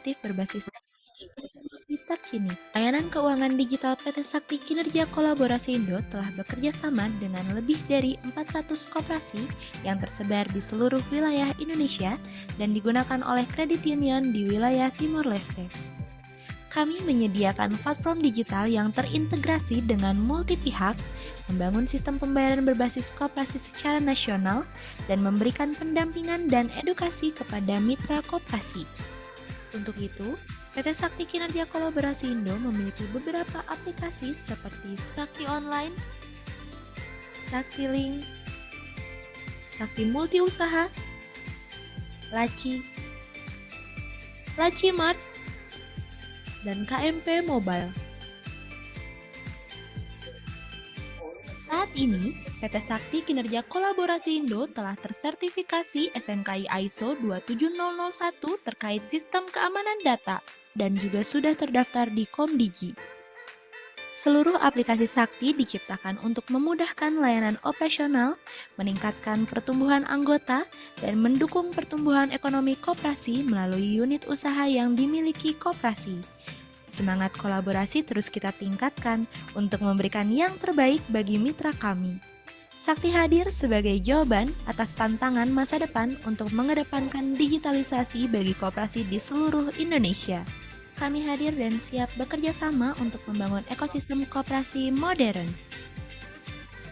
produktif berbasis teknologi terkini. Layanan keuangan digital PT Sakti Kinerja Kolaborasi Indo telah bekerja sama dengan lebih dari 400 koperasi yang tersebar di seluruh wilayah Indonesia dan digunakan oleh kredit union di wilayah Timor Leste. Kami menyediakan platform digital yang terintegrasi dengan multi pihak, membangun sistem pembayaran berbasis koperasi secara nasional, dan memberikan pendampingan dan edukasi kepada mitra koperasi. Untuk itu, PT Sakti Kinerja Kolaborasi Indo memiliki beberapa aplikasi seperti Sakti Online, Sakti Link, Sakti Multi Usaha, Laci, Laci Mart, dan KMP Mobile. Saat ini, PT Sakti Kinerja Kolaborasi Indo telah tersertifikasi SMKI ISO 27001 terkait sistem keamanan data dan juga sudah terdaftar di Komdigi. Seluruh aplikasi Sakti diciptakan untuk memudahkan layanan operasional, meningkatkan pertumbuhan anggota, dan mendukung pertumbuhan ekonomi koperasi melalui unit usaha yang dimiliki koperasi. Semangat kolaborasi terus kita tingkatkan untuk memberikan yang terbaik bagi mitra kami. Sakti hadir sebagai jawaban atas tantangan masa depan untuk mengedepankan digitalisasi bagi koperasi di seluruh Indonesia. Kami hadir dan siap bekerja sama untuk membangun ekosistem koperasi modern.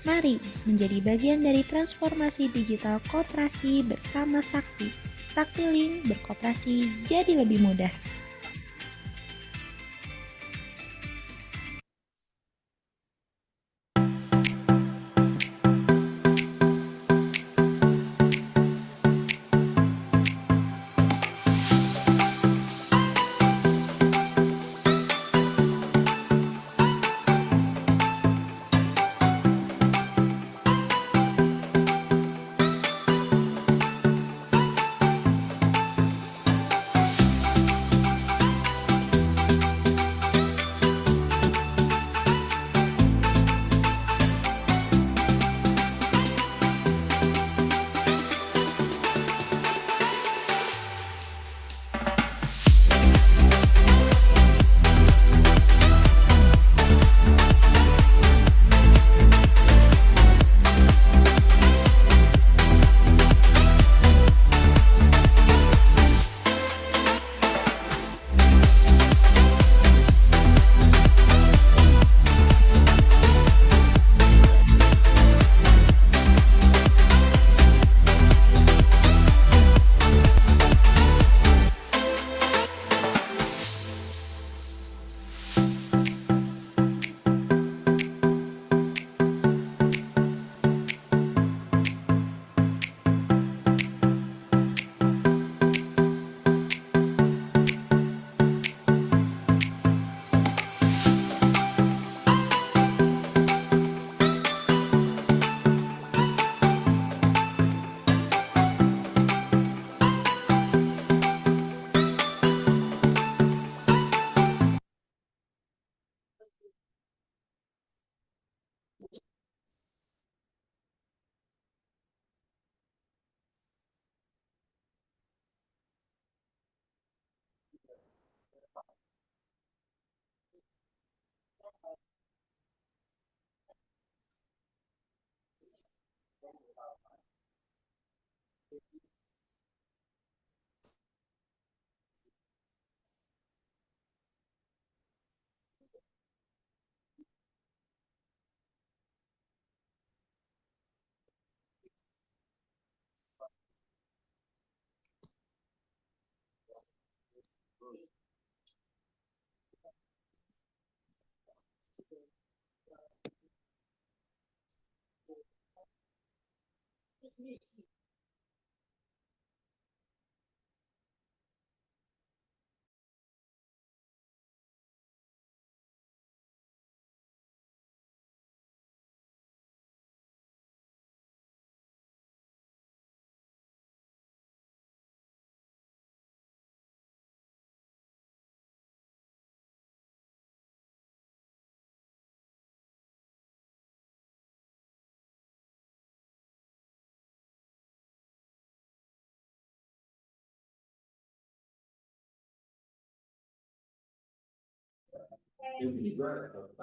Mari menjadi bagian dari transformasi digital koperasi bersama Sakti. Sakti Link berkoperasi jadi lebih mudah.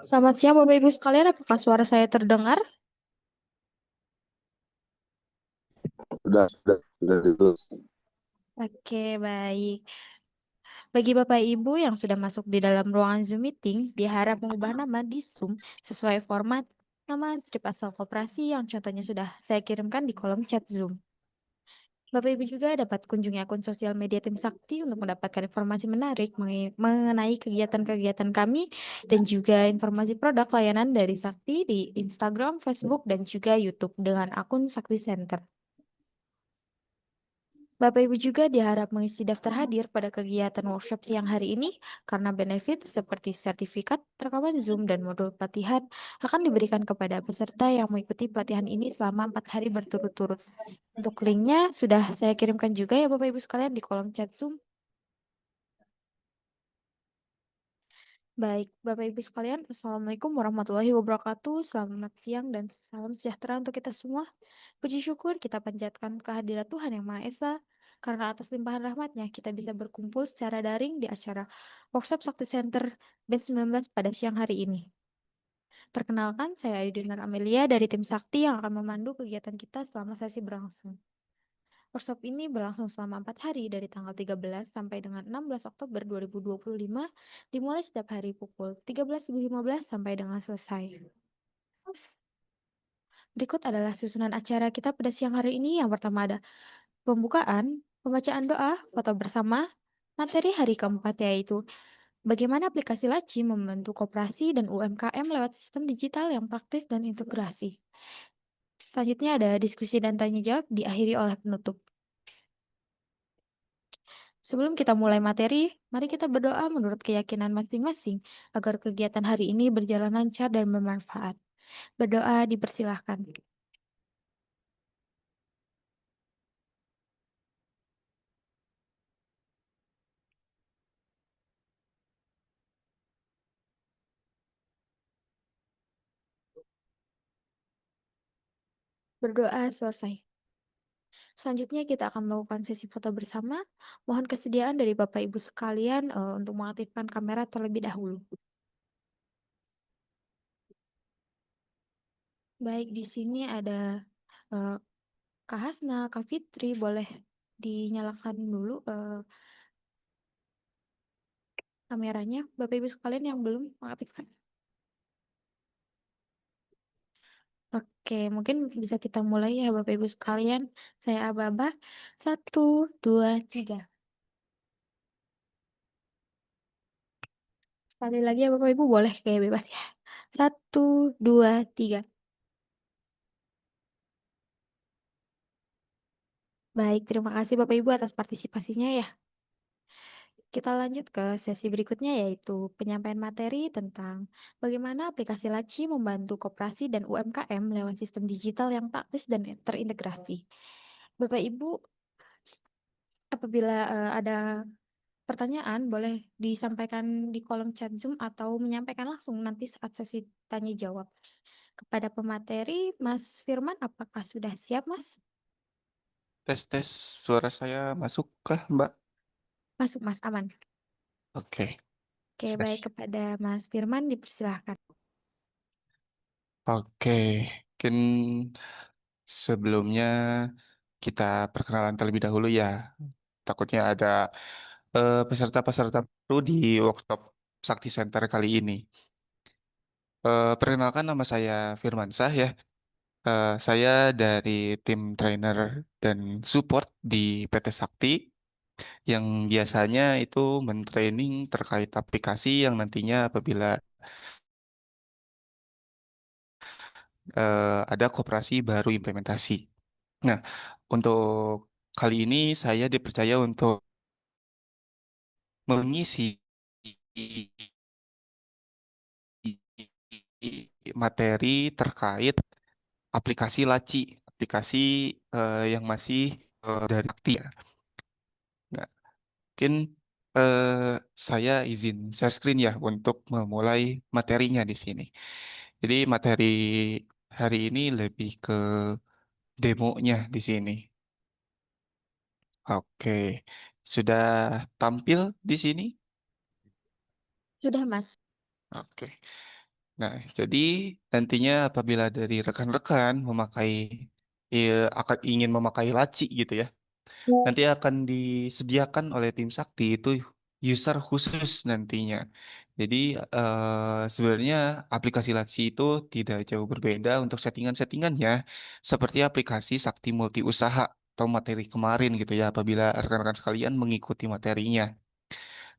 Selamat siang Bapak Ibu sekalian, apakah suara saya terdengar? Sudah itu. Oke, baik. Bagi Bapak Ibu yang sudah masuk di dalam ruangan Zoom meeting, diharap mengubah nama di Zoom sesuai format nama strip asal koperasi yang contohnya sudah saya kirimkan di kolom chat Zoom. Bapak Ibu juga dapat kunjungi akun sosial media Tim Sakti untuk mendapatkan informasi menarik mengenai kegiatan-kegiatan kami dan juga informasi produk layanan dari Sakti di Instagram, Facebook, dan juga YouTube dengan akun Sakti Center. Bapak Ibu juga diharap mengisi daftar hadir pada kegiatan workshop siang hari ini karena benefit seperti sertifikat, rekaman Zoom, dan modul pelatihan akan diberikan kepada peserta yang mengikuti pelatihan ini selama 4 hari berturut-turut. Untuk linknya sudah saya kirimkan juga ya Bapak Ibu sekalian di kolom chat Zoom. Baik, Bapak Ibu sekalian, Assalamualaikum warahmatullahi wabarakatuh. Selamat siang dan salam sejahtera untuk kita semua. Puji syukur kita panjatkan kehadirat Tuhan Yang Maha Esa, karena atas limpahan rahmatnya kita bisa berkumpul secara daring di acara Workshop Sakti Center Batch 19 pada siang hari ini. Perkenalkan, saya Ayudina Amelia dari tim Sakti yang akan memandu kegiatan kita selama sesi berlangsung. Workshop ini berlangsung selama 4 hari dari tanggal 13 sampai dengan 16 Oktober 2025, dimulai setiap hari pukul 13.15 sampai dengan selesai. Berikut adalah susunan acara kita pada siang hari ini. Yang pertama ada pembukaan, pembacaan doa, foto bersama, materi hari keempat yaitu bagaimana aplikasi Laci membantu koperasi dan UMKM lewat sistem digital yang praktis dan integrasi. Selanjutnya ada diskusi dan tanya jawab diakhiri oleh penutup. Sebelum kita mulai materi, mari kita berdoa menurut keyakinan masing-masing agar kegiatan hari ini berjalan lancar dan bermanfaat. Berdoa dipersilahkan. Berdoa selesai. Selanjutnya kita akan melakukan sesi foto bersama. Mohon kesediaan dari Bapak Ibu sekalian untuk mengaktifkan kamera terlebih dahulu. Baik, di sini ada eh, Kak Hasna, Kak Fitri, boleh dinyalakan dulu kameranya. Bapak Ibu sekalian yang belum mengaktifkan. Oke, mungkin bisa kita mulai ya Bapak Ibu sekalian. Saya Aba-Aba. 1, 2, 3. Sekali lagi ya Bapak Ibu boleh kayak bebas ya. 1, 2, 3. Baik, terima kasih Bapak Ibu atas partisipasinya ya. Kita lanjut ke sesi berikutnya yaitu penyampaian materi tentang bagaimana aplikasi Laci membantu koperasi dan UMKM lewat sistem digital yang praktis dan terintegrasi. Bapak Ibu, apabila ada pertanyaan boleh disampaikan di kolom chat Zoom atau menyampaikan langsung nanti saat sesi tanya jawab. Kepada pemateri, Mas Firman, apakah sudah siap, Mas? Tes tes suara saya masuk kah, Mbak? Masuk, Mas, aman. Oke, Oke, baik ses. kepada Mas Firman dipersilahkan. Oke, mungkin sebelumnya kita perkenalan terlebih dahulu ya. Takutnya ada peserta-peserta baru di workshop Sakti Center kali ini. Perkenalkan nama saya Firmansah ya. Saya dari tim trainer dan support di PT Sakti yang biasanya itu mentraining terkait aplikasi yang nantinya apabila ada koperasi baru implementasi. Nah, untuk kali ini saya dipercaya untuk mengisi materi terkait aplikasi Laci, aplikasi yang masih dari Sakti ya. Nah, mungkin eh, saya izin share screen ya untuk memulai materinya di sini. Jadi materi hari ini lebih ke demonya di sini. Oke, sudah tampil di sini? Sudah, Mas. Oke. Nah, jadi nantinya apabila dari rekan-rekan akan ingin memakai laci gitu ya, nanti akan disediakan oleh tim sakti itu user khusus nantinya. Jadi sebenarnya aplikasi Laci itu tidak jauh berbeda untuk settingan-settingannya seperti aplikasi Sakti Multi Usaha atau materi kemarin gitu ya apabila rekan-rekan sekalian mengikuti materinya.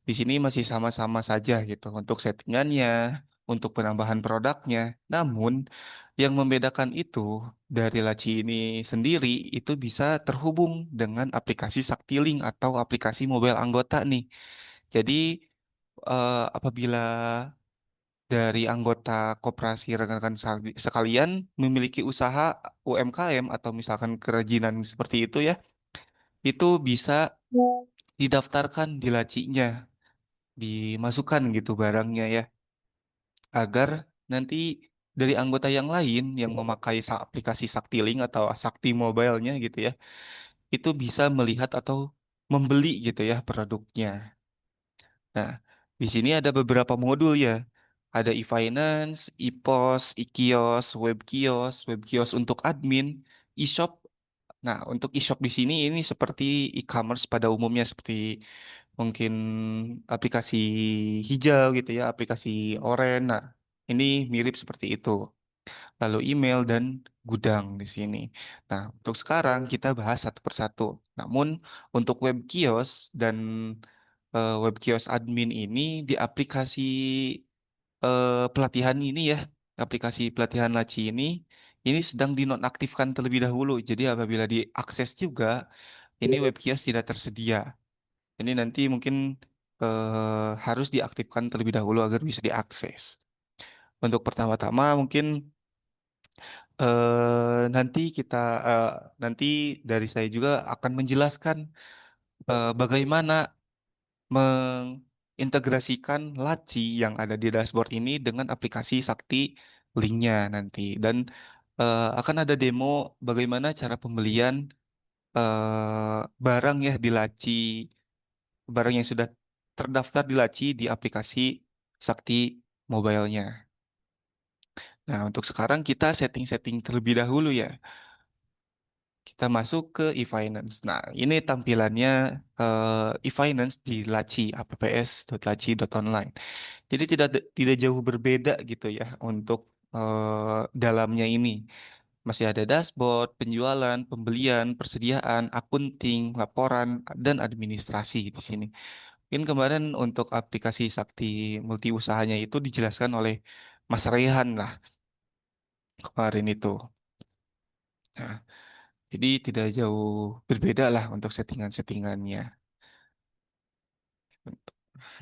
Di sini masih sama-sama saja gitu untuk settingannya, untuk penambahan produknya. Namun yang membedakan itu dari Laci ini sendiri itu bisa terhubung dengan aplikasi Saktilink atau aplikasi mobile anggota nih. Jadi apabila dari anggota koperasi rekan-rekan sekalian memiliki usaha UMKM atau misalkan kerajinan seperti itu ya, itu bisa didaftarkan di lacinya, dimasukkan gitu barangnya ya, agar nanti dari anggota yang lain yang memakai aplikasi Saktilink atau Sakti Mobile-nya gitu ya, itu bisa melihat atau membeli gitu ya produknya. Nah, di sini ada beberapa modul ya. Ada e-finance, e-pos, e-kios, web kios untuk admin, e-shop. Nah, untuk e-shop di sini ini seperti e-commerce pada umumnya seperti mungkin aplikasi hijau gitu ya, aplikasi oranye. Nah, ini mirip seperti itu. Lalu email dan gudang di sini. Nah, untuk sekarang kita bahas satu persatu. Namun untuk web kios dan web kios admin ini di aplikasi pelatihan ini ya, aplikasi pelatihan Laci ini sedang dinonaktifkan terlebih dahulu. Jadi apabila diakses juga, ini web kios tidak tersedia. Ini nanti mungkin harus diaktifkan terlebih dahulu agar bisa diakses. Untuk pertama-tama mungkin nanti eh, nanti dari saya juga akan menjelaskan bagaimana mengintegrasikan Laci yang ada di dashboard ini dengan aplikasi Sakti Linknya nanti dan akan ada demo bagaimana cara pembelian barang ya di Laci, barang yang sudah terdaftar di Laci di aplikasi Sakti Mobile-nya. Nah, untuk sekarang kita setting-setting terlebih dahulu ya. Kita masuk ke e-finance. Nah, ini tampilannya e-finance di Laci, apps.laci.online. Jadi tidak jauh berbeda gitu ya untuk dalamnya ini. Masih ada dashboard, penjualan, pembelian, persediaan, akunting, laporan, dan administrasi di sini. Mungkin kemarin untuk aplikasi Sakti multi usahanya itu dijelaskan oleh Mas Rehan lah kemarin itu. Nah, jadi tidak jauh berbeda lah untuk settingan-settingannya.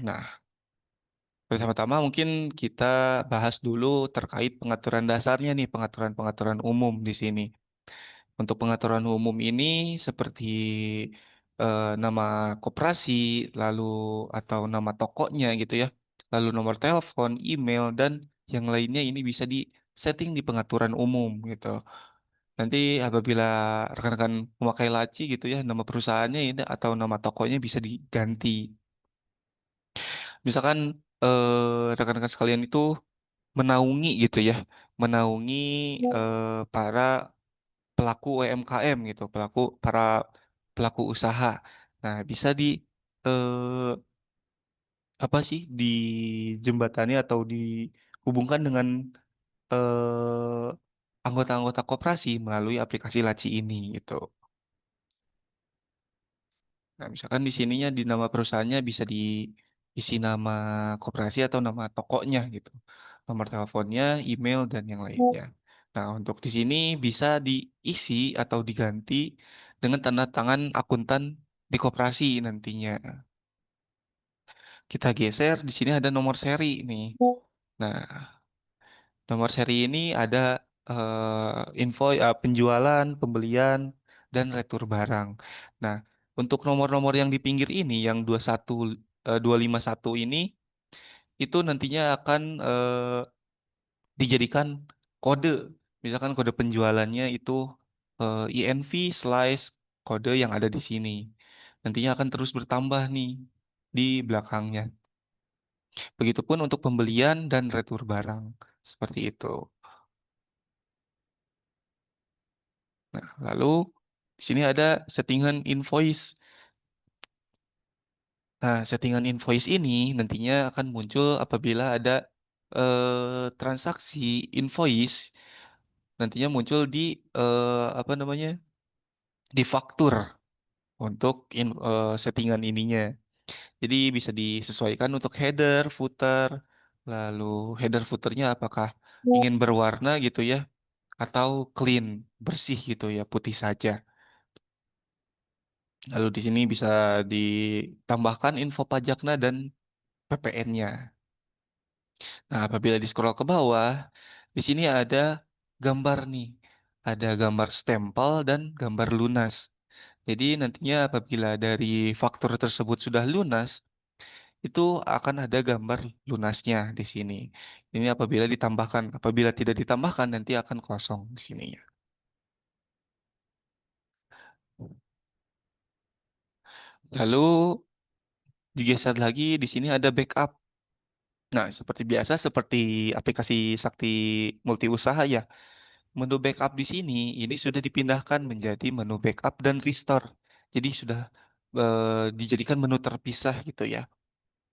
Nah, pertama-tama mungkin kita bahas dulu terkait pengaturan dasarnya nih, pengaturan-pengaturan umum di sini. Untuk pengaturan umum ini seperti nama koperasi, lalu atau nama tokonya gitu ya, lalu nomor telepon, email, dan yang lainnya ini bisa di setting di pengaturan umum gitu. Nanti apabila rekan-rekan memakai laci gitu ya, nama perusahaannya ini atau nama tokonya bisa diganti. Misalkan rekan-rekan sekalian itu menaungi gitu ya, menaungi para pelaku UMKM gitu, para pelaku usaha. Nah, bisa di eh, apa sih dijembatani atau dihubungkan dengan anggota-anggota koperasi melalui aplikasi Laci ini gitu. Nah, misalkan di sininya di nama perusahaannya bisa diisi nama koperasi atau nama tokonya gitu. Nomor teleponnya, email, dan yang lainnya. Nah, untuk di sini bisa diisi atau diganti dengan tanda tangan akuntan di koperasi nantinya. Kita geser, di sini ada nomor seri nih. Nah, nomor seri ini ada info penjualan, pembelian, dan retur barang. Nah, untuk nomor-nomor yang di pinggir ini, yang 251 ini, itu nantinya akan dijadikan kode. Misalkan kode penjualannya itu INV slice kode yang ada di sini. Nantinya akan terus bertambah nih di belakangnya. Begitupun untuk pembelian dan retur barang. Seperti itu. Nah, lalu di sini ada settingan invoice. Nah, settingan invoice ini nantinya akan muncul apabila ada transaksi invoice nantinya muncul di apa namanya di faktur untuk settingan ininya. Jadi bisa disesuaikan untuk header, footer, lalu header footernya apakah ingin berwarna gitu ya, atau clean, bersih gitu ya, putih saja. Lalu di sini bisa ditambahkan info pajaknya dan PPN-nya. Nah, apabila di scroll ke bawah, di sini ada gambar nih. Ada gambar stempel dan gambar lunas. Jadi nantinya apabila dari faktur tersebut sudah lunas, itu akan ada gambar lunasnya di sini. Ini apabila ditambahkan, apabila tidak ditambahkan nanti akan kosong di sini. Lalu digeser lagi di sini ada backup. Nah, seperti biasa, seperti aplikasi Sakti multi usaha ya. Menu backup di sini ini sudah dipindahkan menjadi menu backup dan restore. Jadi sudah dijadikan menu terpisah gitu ya.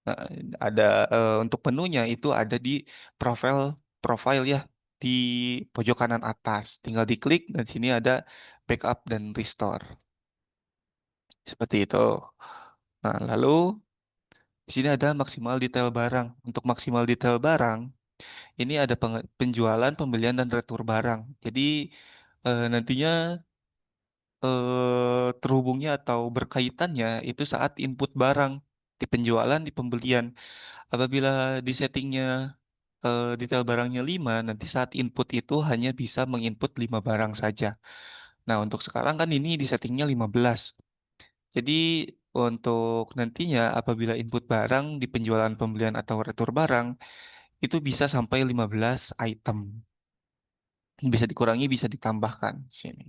Nah, ada untuk menunya itu ada di profile profile ya di pojok kanan atas. Tinggal diklik dan sini ada backup dan restore. Seperti itu. Nah, lalu di sini ada maksimal detail barang. Untuk maksimal detail barang, ini ada penjualan, pembelian dan retur barang. Jadi nantinya terhubungnya atau berkaitannya itu saat input barang di penjualan, di pembelian. Apabila di settingnya detail barangnya 5, nanti saat input itu hanya bisa menginput 5 barang saja. Nah, untuk sekarang kan ini di settingnya 15. Jadi untuk nantinya apabila input barang di penjualan, pembelian atau retur barang itu bisa sampai 15 item. Bisa dikurangi, bisa ditambahkan di sini.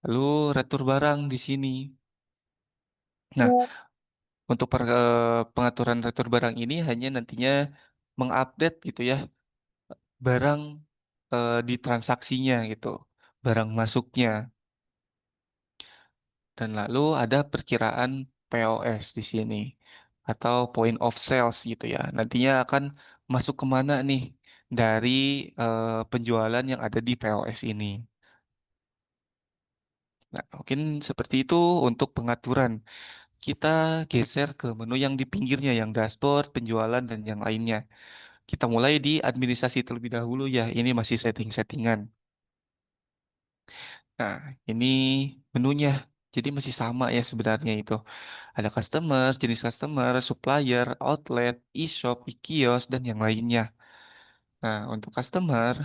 Lalu retur barang di sini. Nah, untuk pengaturan retur barang ini hanya nantinya mengupdate gitu ya barang di transaksinya gitu, barang masuknya. Dan lalu ada perkiraan POS di sini atau point of sales gitu ya. Nantinya akan masuk kemana nih dari penjualan yang ada di POS ini. Nah, mungkin seperti itu untuk pengaturan. Kita geser ke menu yang di pinggirnya, yang dashboard, penjualan, dan yang lainnya. Kita mulai di administrasi terlebih dahulu ya. Ini masih setting-settingan. Nah, ini menunya. Jadi masih sama ya sebenarnya itu. Ada customer, jenis customer, supplier, outlet, e-shop, e-kios, dan yang lainnya. Nah, untuk customer,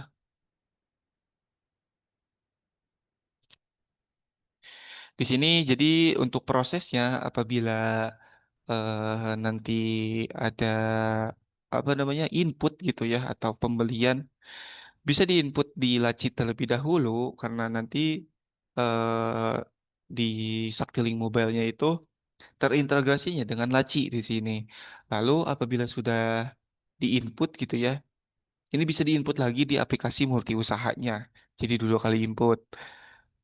di sini jadi untuk prosesnya apabila nanti ada apa namanya input gitu ya atau pembelian bisa diinput di laci terlebih dahulu karena nanti eh, di Saktiling Mobile-nya itu terintegrasinya dengan laci di sini. Lalu apabila sudah diinput gitu ya, ini bisa diinput lagi di aplikasi multi usahanya. Jadi dua kali input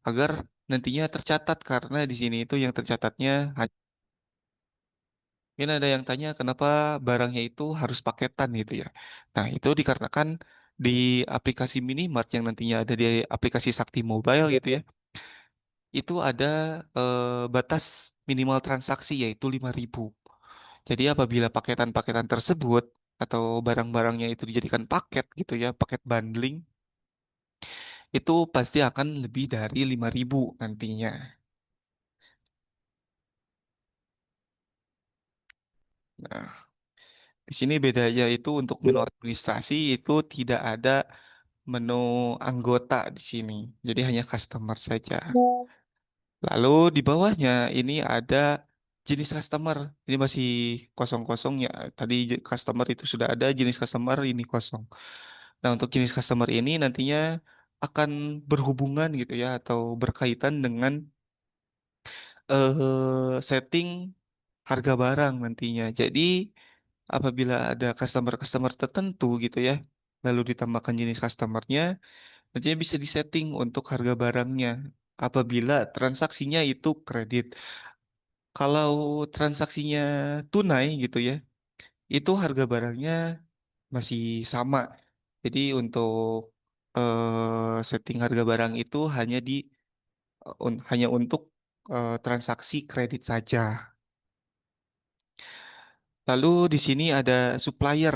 agar nantinya tercatat karena di sini itu yang tercatatnya mungkin ada yang tanya kenapa barangnya itu harus paketan gitu ya. Nah, itu dikarenakan di aplikasi Minimart yang nantinya ada di aplikasi Sakti Mobile gitu ya, itu ada batas minimal transaksi yaitu 5.000. Jadi apabila paketan-paketan tersebut atau barang-barangnya itu dijadikan paket gitu ya, paket bundling, itu pasti akan lebih dari 5.000 nantinya. Nah, di sini bedanya itu untuk menu administrasi itu tidak ada menu anggota di sini. Jadi hanya customer saja. Lalu di bawahnya ini ada jenis customer. Ini masih kosong-kosong ya. Tadi customer itu sudah ada, jenis customer ini kosong. Nah, untuk jenis customer ini nantinya akan berhubungan gitu ya atau berkaitan dengan setting harga barang nantinya. Jadi apabila ada customer-customer tertentu gitu ya, lalu ditambahkan jenis customernya, nantinya bisa disetting untuk harga barangnya apabila transaksinya itu kredit. Kalau transaksinya tunai gitu ya, itu harga barangnya masih sama. Jadi untuk setting harga barang itu hanya untuk transaksi kredit saja. Lalu di sini ada supplier.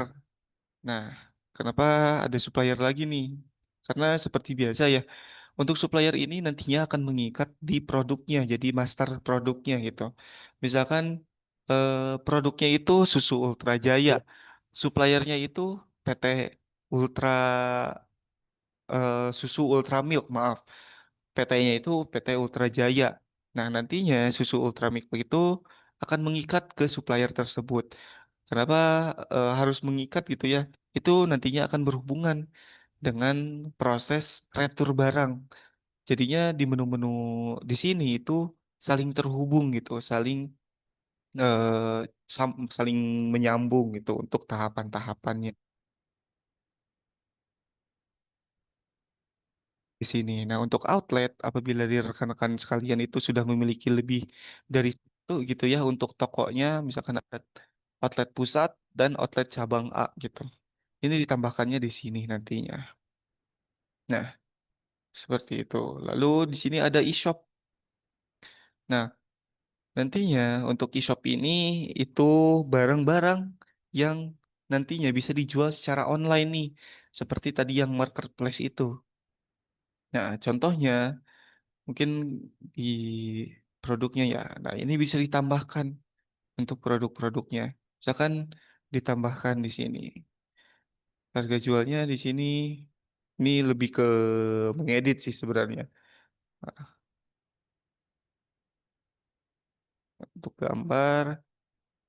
Nah, kenapa ada supplier lagi nih? Karena seperti biasa ya, untuk supplier ini nantinya akan mengikat di produknya, jadi master produknya gitu. Misalkan produknya itu susu Ultra Jaya, suppliernya itu PT Ultra susu Ultra Milk, maaf. PT-nya itu PT Ultra Jaya. Nah, nantinya susu Ultra Milk itu akan mengikat ke supplier tersebut. Kenapa harus mengikat gitu ya? Itu nantinya akan berhubungan dengan proses retur barang. Jadinya di menu-menu di sini itu saling terhubung gitu, eh, saling menyambung gitu untuk tahapan-tahapannya di sini. Nah, untuk outlet apabila di rekan-rekan sekalian itu sudah memiliki lebih dari itu gitu ya untuk tokonya, misalkan ada outlet pusat dan outlet cabang A gitu. Ini ditambahkannya di sini nantinya. Nah, seperti itu. Lalu di sini ada e-shop. Nah, nantinya untuk e-shop ini itu barang-barang yang nantinya bisa dijual secara online nih, seperti tadi yang marketplace itu. Nah, contohnya mungkin di produknya ya. Nah, ini bisa ditambahkan untuk produk-produknya. Misalkan ditambahkan di sini. Harga jualnya di sini ini lebih ke mengedit sih sebenarnya. Nah, untuk gambar,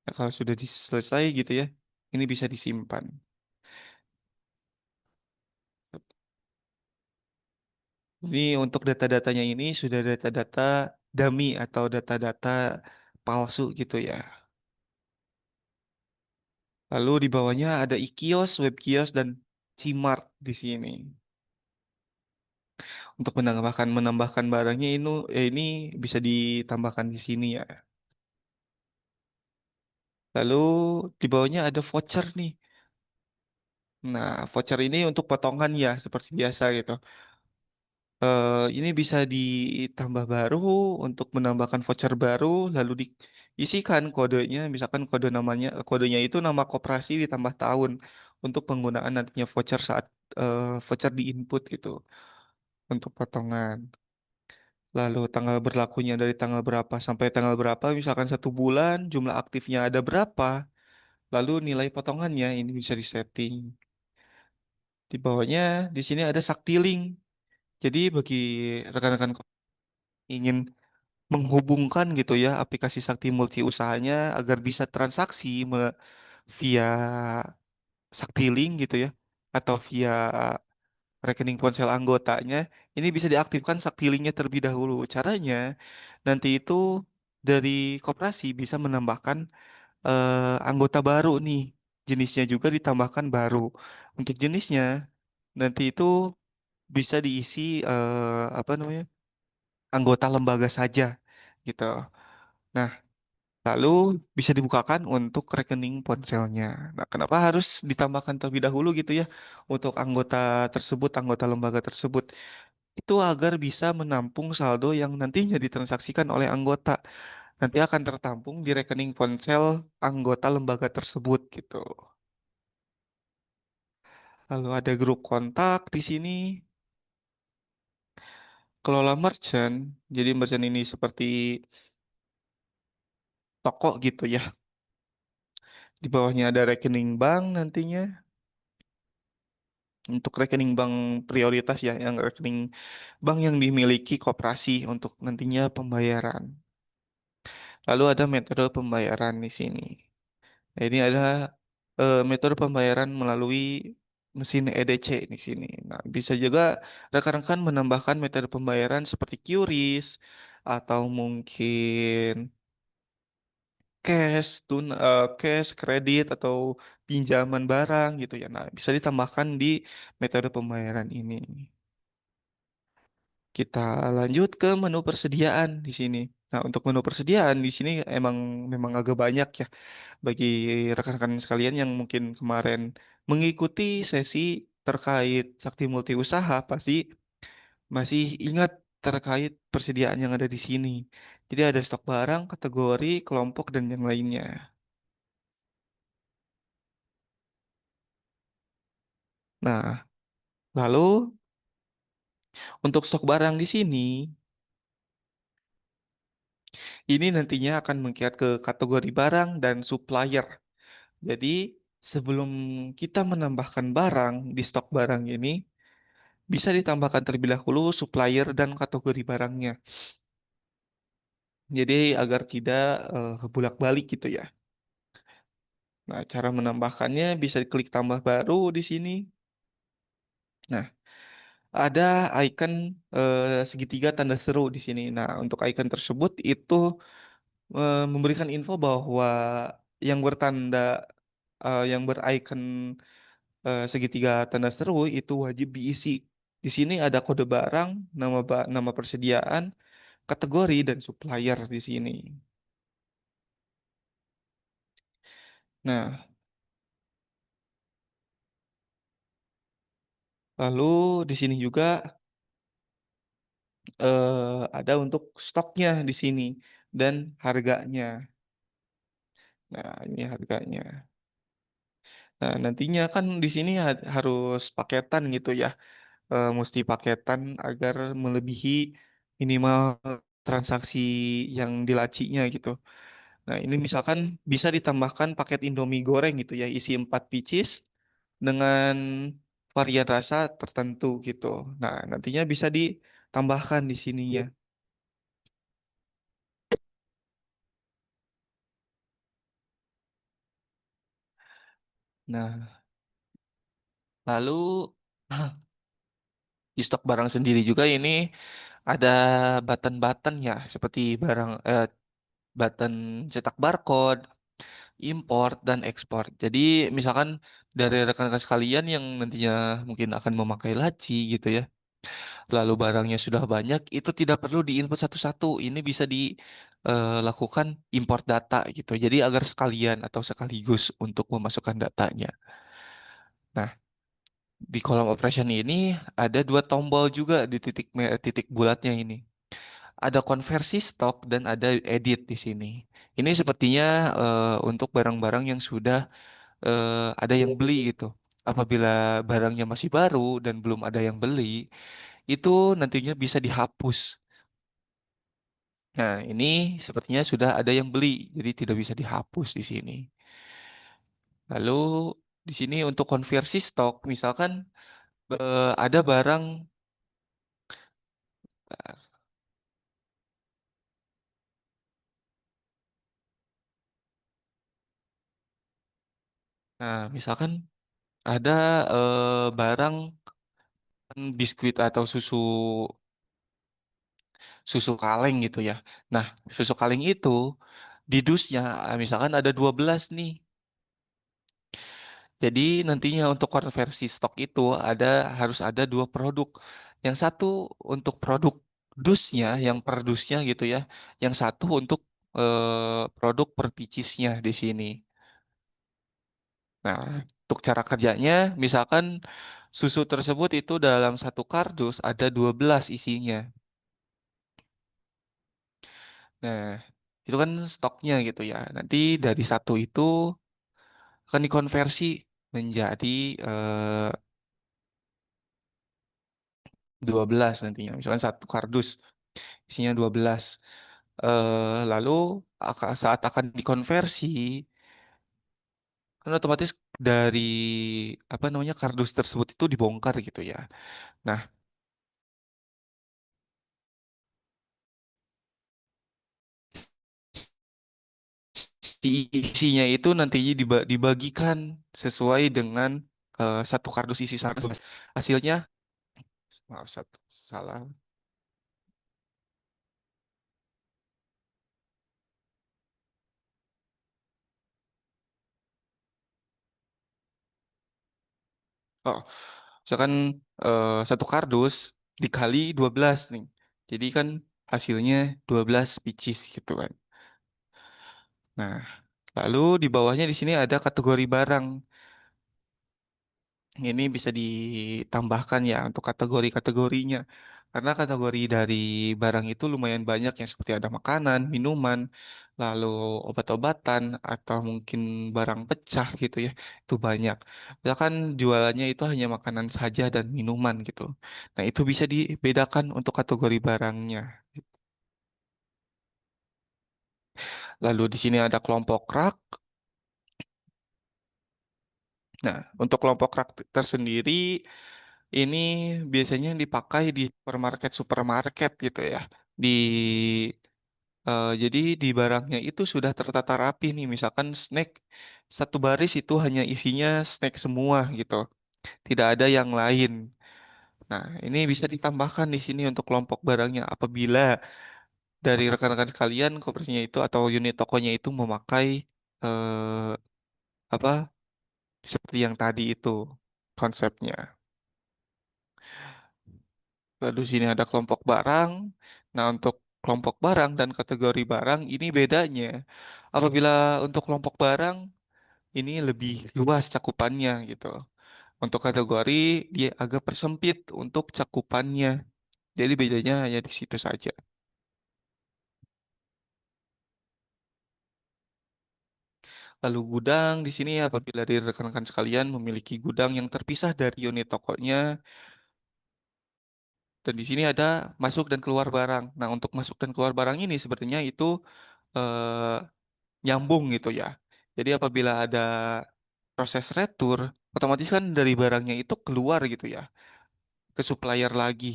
nah, kalau sudah selesai gitu ya, ini bisa disimpan. Ini untuk data-datanya ini sudah data-data dummy atau data-data palsu gitu ya. Lalu di bawahnya ada e-kios, web kios, dan Cmart di sini. Untuk menambahkan barangnya ini bisa ditambahkan di sini ya. Lalu di bawahnya ada voucher nih. Nah, voucher ini untuk potongan ya seperti biasa gitu. Ini bisa ditambah baru untuk menambahkan voucher baru, lalu diisikan kodenya, misalkan kodenya itu nama koperasi ditambah tahun untuk penggunaan nantinya voucher saat voucher di input gitu untuk potongan. Lalu tanggal berlakunya dari tanggal berapa sampai tanggal berapa, misalkan 1 bulan, jumlah aktifnya ada berapa, lalu nilai potongannya ini bisa disetting. Di bawahnya di sini ada Saktiling. Jadi bagi rekan-rekan ingin menghubungkan gitu ya aplikasi Sakti Multi usahanya agar bisa transaksi via Saktiling gitu ya atau via rekening ponsel anggotanya ini bisa diaktifkan Saktilingnya terlebih dahulu. Caranya nanti itu dari koperasi bisa menambahkan anggota baru nih. Jenisnya juga ditambahkan baru. Untuk jenisnya nanti itu bisa diisi apa namanya? Anggota lembaga saja gitu. Nah, lalu bisa dibukakan untuk rekening ponselnya. Nah, kenapa harus ditambahkan terlebih dahulu gitu ya untuk anggota tersebut, anggota lembaga tersebut? Itu agar bisa menampung saldo yang nantinya ditransaksikan oleh anggota. Nanti akan tertampung di rekening ponsel anggota lembaga tersebut gitu. Lalu ada grup kontak di sini. Kelola merchant. Jadi merchant ini seperti toko gitu ya. Di bawahnya ada rekening bank nantinya. Untuk rekening bank prioritas ya, yang rekening bank yang dimiliki koperasi untuk nantinya pembayaran. Lalu ada metode pembayaran di sini. Nah, ini ada metode pembayaran melalui mesin EDC di sini. Nah, bisa juga rekan-rekan menambahkan metode pembayaran seperti QRIS atau mungkin cash, kredit atau pinjaman barang gitu ya. Nah, bisa ditambahkan di metode pembayaran ini. Kita lanjut ke menu persediaan di sini. Nah, untuk menu persediaan di sini memang agak banyak ya bagi rekan-rekan sekalian yang mungkin kemarin mengikuti sesi terkait Sakti Multi Usaha pasti masih ingat terkait persediaan yang ada di sini. Jadi ada stok barang, kategori, kelompok, dan yang lainnya. Nah, lalu untuk stok barang di sini, ini nantinya akan mengikat ke kategori barang dan supplier. Jadi, sebelum kita menambahkan barang di stok barang ini, bisa ditambahkan terlebih dahulu supplier dan kategori barangnya. Jadi, agar tidak bolak-balik gitu ya. Nah, cara menambahkannya bisa diklik tambah baru di sini. Nah, ada icon segitiga tanda seru di sini. Nah, untuk icon tersebut itu memberikan info bahwa yang bertanda yang bericon segitiga tanda seru itu wajib diisi. Di sini ada kode barang, nama persediaan, kategori dan supplier di sini. Nah, lalu di sini juga ada untuk stoknya di sini dan harganya. Nah, ini harganya. Nah, nantinya kan di sini harus paketan gitu ya. Mesti paketan agar melebihi minimal transaksi yang dilacinya gitu. Nah, ini misalkan bisa ditambahkan paket Indomie goreng gitu ya, isi 4 pieces dengan varian rasa tertentu gitu. Nah, nantinya bisa ditambahkan di sini ya. Nah, lalu di stok barang sendiri juga ini ada button-button ya, seperti button cetak barcode, import dan ekspor. Jadi misalkan dari rekan-rekan sekalian yang nantinya mungkin akan memakai laci gitu ya, lalu barangnya sudah banyak, itu tidak perlu diinput satu-satu. Ini bisa dilakukan import data gitu. Jadi agar sekalian atau sekaligus untuk memasukkan datanya. Nah, di kolom operation ini ada dua tombol juga di titik bulatnya ini. Ada konversi stok dan ada edit di sini. Ini sepertinya untuk barang-barang yang sudah ada yang beli gitu. Apabila barangnya masih baru dan belum ada yang beli, itu nantinya bisa dihapus. Nah, ini sepertinya sudah ada yang beli, jadi tidak bisa dihapus di sini. Lalu di sini untuk konversi stok, misalkan ada barang, nah misalkan ada barang biskuit atau susu susu kaleng gitu ya. Nah, susu kaleng itu di dusnya misalkan ada 12 nih. Jadi nantinya untuk konversi stok itu harus ada dua produk. Yang satu untuk produk dusnya, yang per dusnya gitu ya. Yang satu untuk produk per picisnya di sini. Nah, untuk cara kerjanya, misalkan susu tersebut itu dalam satu kardus ada 12 isinya. Nah, itu kan stoknya gitu ya. Nanti dari satu itu akan dikonversi menjadi 12 nantinya. Misalkan satu kardus isinya 12. Lalu saat akan dikonversi, kan otomatis dari apa namanya kardus tersebut itu dibongkar gitu ya. Nah, si isinya itu nantinya dibagikan sesuai dengan satu kardus isi satu. Hasilnya, maaf salah. Oh, misalkan satu kardus dikali 12 nih. Jadi kan hasilnya 12 pieces gitu kan. Nah, lalu di bawahnya di sini ada kategori barang. Ini bisa ditambahkan ya untuk kategori-kategorinya. Karena kategori dari barang itu lumayan banyak yang seperti ada makanan, minuman, lalu obat-obatan, atau mungkin barang pecah gitu ya. Itu banyak. Misalkan jualannya itu hanya makanan saja dan minuman gitu. Nah, itu bisa dibedakan untuk kategori barangnya. Lalu di sini ada kelompok rak. Nah, untuk kelompok rak tersendiri ini biasanya dipakai di supermarket gitu ya. Di jadi di barangnya itu sudah tertata rapi nih. Misalkan snack satu baris itu hanya isinya snack semua gitu. Tidak ada yang lain. Nah, ini bisa ditambahkan di sini untuk kelompok barangnya apabila dari rekan-rekan sekalian kooperasinya itu atau unit tokonya itu memakai eh, apa seperti yang tadi itu konsepnya. Lalu sini ada kelompok barang. Nah, untuk kelompok barang dan kategori barang ini bedanya. Apabila untuk kelompok barang ini lebih luas cakupannya gitu. Untuk kategori dia agak persempit untuk cakupannya. Jadi bedanya hanya di situ saja. Lalu gudang di sini apabila dari rekan-rekan sekalian memiliki gudang yang terpisah dari unit tokonya dan di sini ada masuk dan keluar barang. Nah, untuk masuk dan keluar barang ini sebenarnya itu eh, nyambung gitu ya. Jadi apabila ada proses retur, otomatis kan dari barangnya itu keluar gitu ya ke supplier lagi.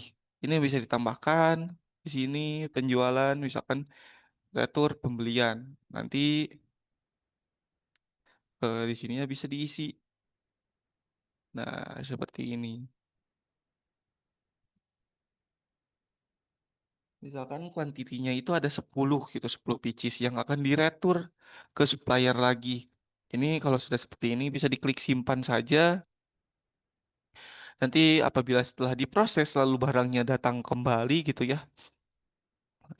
Ini bisa ditambahkan di sini penjualan misalkan retur pembelian. Nanti di sininya bisa diisi. Nah, seperti ini. Misalkan kuantitinya itu ada 10 gitu, 10 pieces yang akan diretur ke supplier lagi. Ini kalau sudah seperti ini bisa diklik simpan saja. Nanti apabila setelah diproses lalu barangnya datang kembali gitu ya,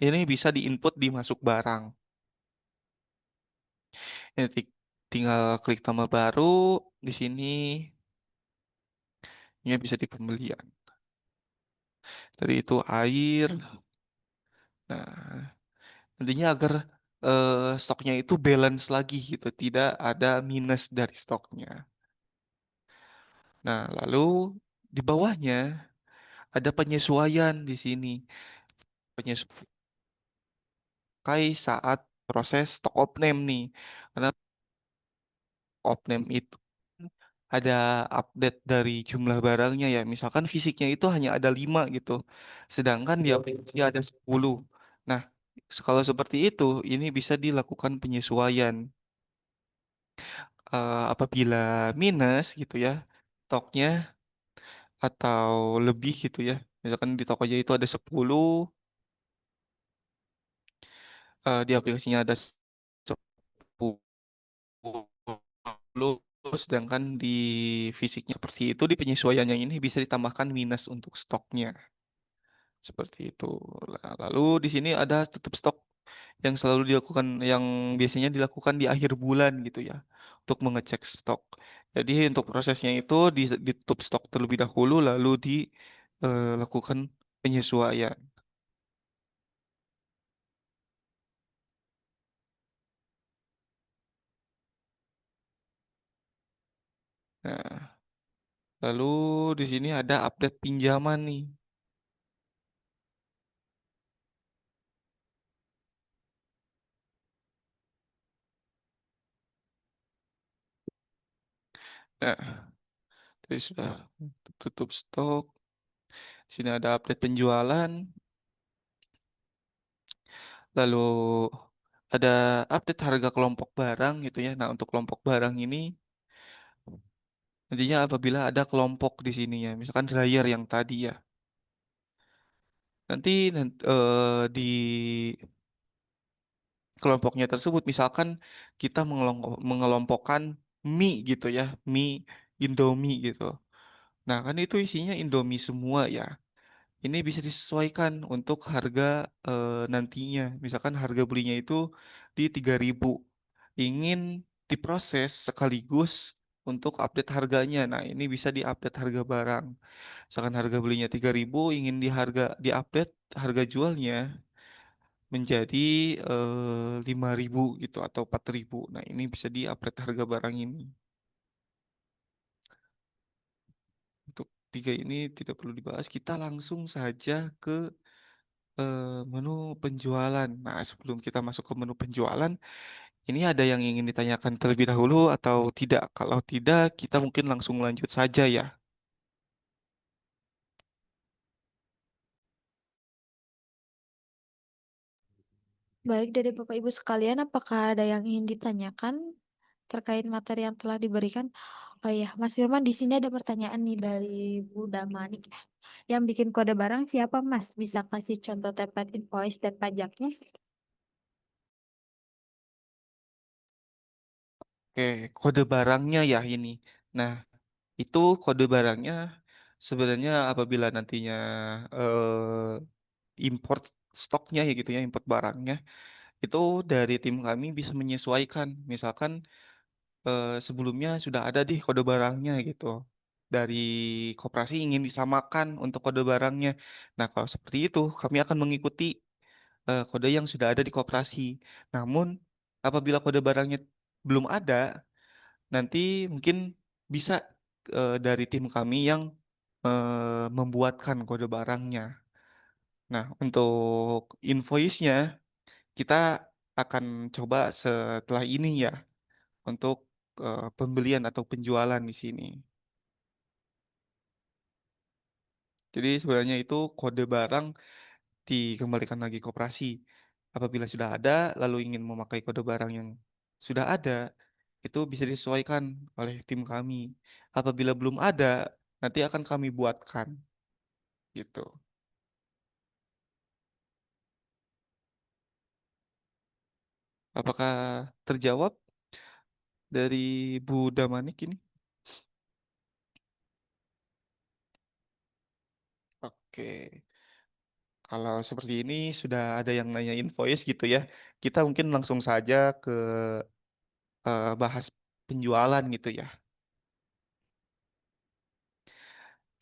ini bisa diinput di masuk barang. Ini tinggal klik tambah baru di sini, ini bisa di pembelian. Tadi itu air. Nah, nantinya agar stoknya itu balance lagi gitu, tidak ada minus dari stoknya. Nah, lalu di bawahnya ada penyesuaian di sini. Penyesuaian saat proses stock of name nih. Karena of name itu ada update dari jumlah barangnya ya. Misalkan fisiknya itu hanya ada 5 gitu. Sedangkan di aplikasi ada 10. Nah, kalau seperti itu, ini bisa dilakukan penyesuaian. Apabila minus gitu ya, stoknya atau lebih gitu ya. Misalkan di tokonya itu ada 10, di aplikasinya ada 10, sedangkan di fisiknya seperti itu, di penyesuaian yang ini bisa ditambahkan minus untuk stoknya. Seperti itu. Lalu di sini ada tutup stok yang selalu dilakukan, yang biasanya dilakukan di akhir bulan gitu ya, untuk mengecek stok. Jadi untuk prosesnya itu ditutup stok terlebih dahulu, lalu dilakukan penyesuaian. Nah, lalu di sini ada update pinjaman nih. Nah, tadi sudah tutup stok. Sini ada update penjualan. Lalu ada update harga kelompok barang gitu ya. Nah, untuk kelompok barang ini nantinya apabila ada kelompok di sini ya, misalkan dryer yang tadi ya. Di kelompoknya tersebut misalkan kita mengelompokkan mie gitu ya, mie Indomie gitu. Nah, kan itu isinya Indomie semua ya. Ini bisa disesuaikan untuk harga nantinya. Misalkan harga belinya itu di 3.000. Ingin diproses sekaligus untuk update harganya. Nah, ini bisa diupdate harga barang. Misalkan harga belinya 3.000, ingin diupdate harga jualnya menjadi 5.000 gitu atau 4.000. Nah, ini bisa diupdate harga barang ini. Untuk tiga ini tidak perlu dibahas. Kita langsung saja ke menu penjualan. Nah, sebelum kita masuk ke menu penjualan, ini ada yang ingin ditanyakan terlebih dahulu atau tidak? Kalau tidak, kita mungkin langsung lanjut saja ya. Baik dari Bapak Ibu sekalian, apakah ada yang ingin ditanyakan terkait materi yang telah diberikan? Oh iya, Mas Firman, di sini ada pertanyaan nih dari Bu Damanik. Yang bikin kode barang siapa, Mas? Bisa kasih contoh template invoice dan pajaknya? Oke, kode barangnya ya ini. Nah, itu kode barangnya sebenarnya apabila nantinya import stoknya ya gitu ya, import barangnya, itu dari tim kami bisa menyesuaikan. Misalkan sebelumnya sudah ada di kode barangnya gitu. Dari koperasi ingin disamakan untuk kode barangnya. Nah, kalau seperti itu, kami akan mengikuti kode yang sudah ada di koperasi. Namun, apabila kode barangnya belum ada, nanti mungkin bisa dari tim kami yang membuatkan kode barangnya. Nah, untuk invoice-nya, kita akan coba setelah ini ya, untuk pembelian atau penjualan di sini. Jadi sebenarnya itu kode barang dikembalikan lagi ke operasi. Apabila sudah ada, lalu ingin memakai kode barang yang sudah ada, itu bisa disesuaikan oleh tim kami. Apabila belum ada, nanti akan kami buatkan, gitu. Apakah terjawab dari Bu Damanik ini? Oke. Kalau seperti ini sudah ada yang nanya invoice gitu ya. Kita mungkin langsung saja ke bahas penjualan gitu ya.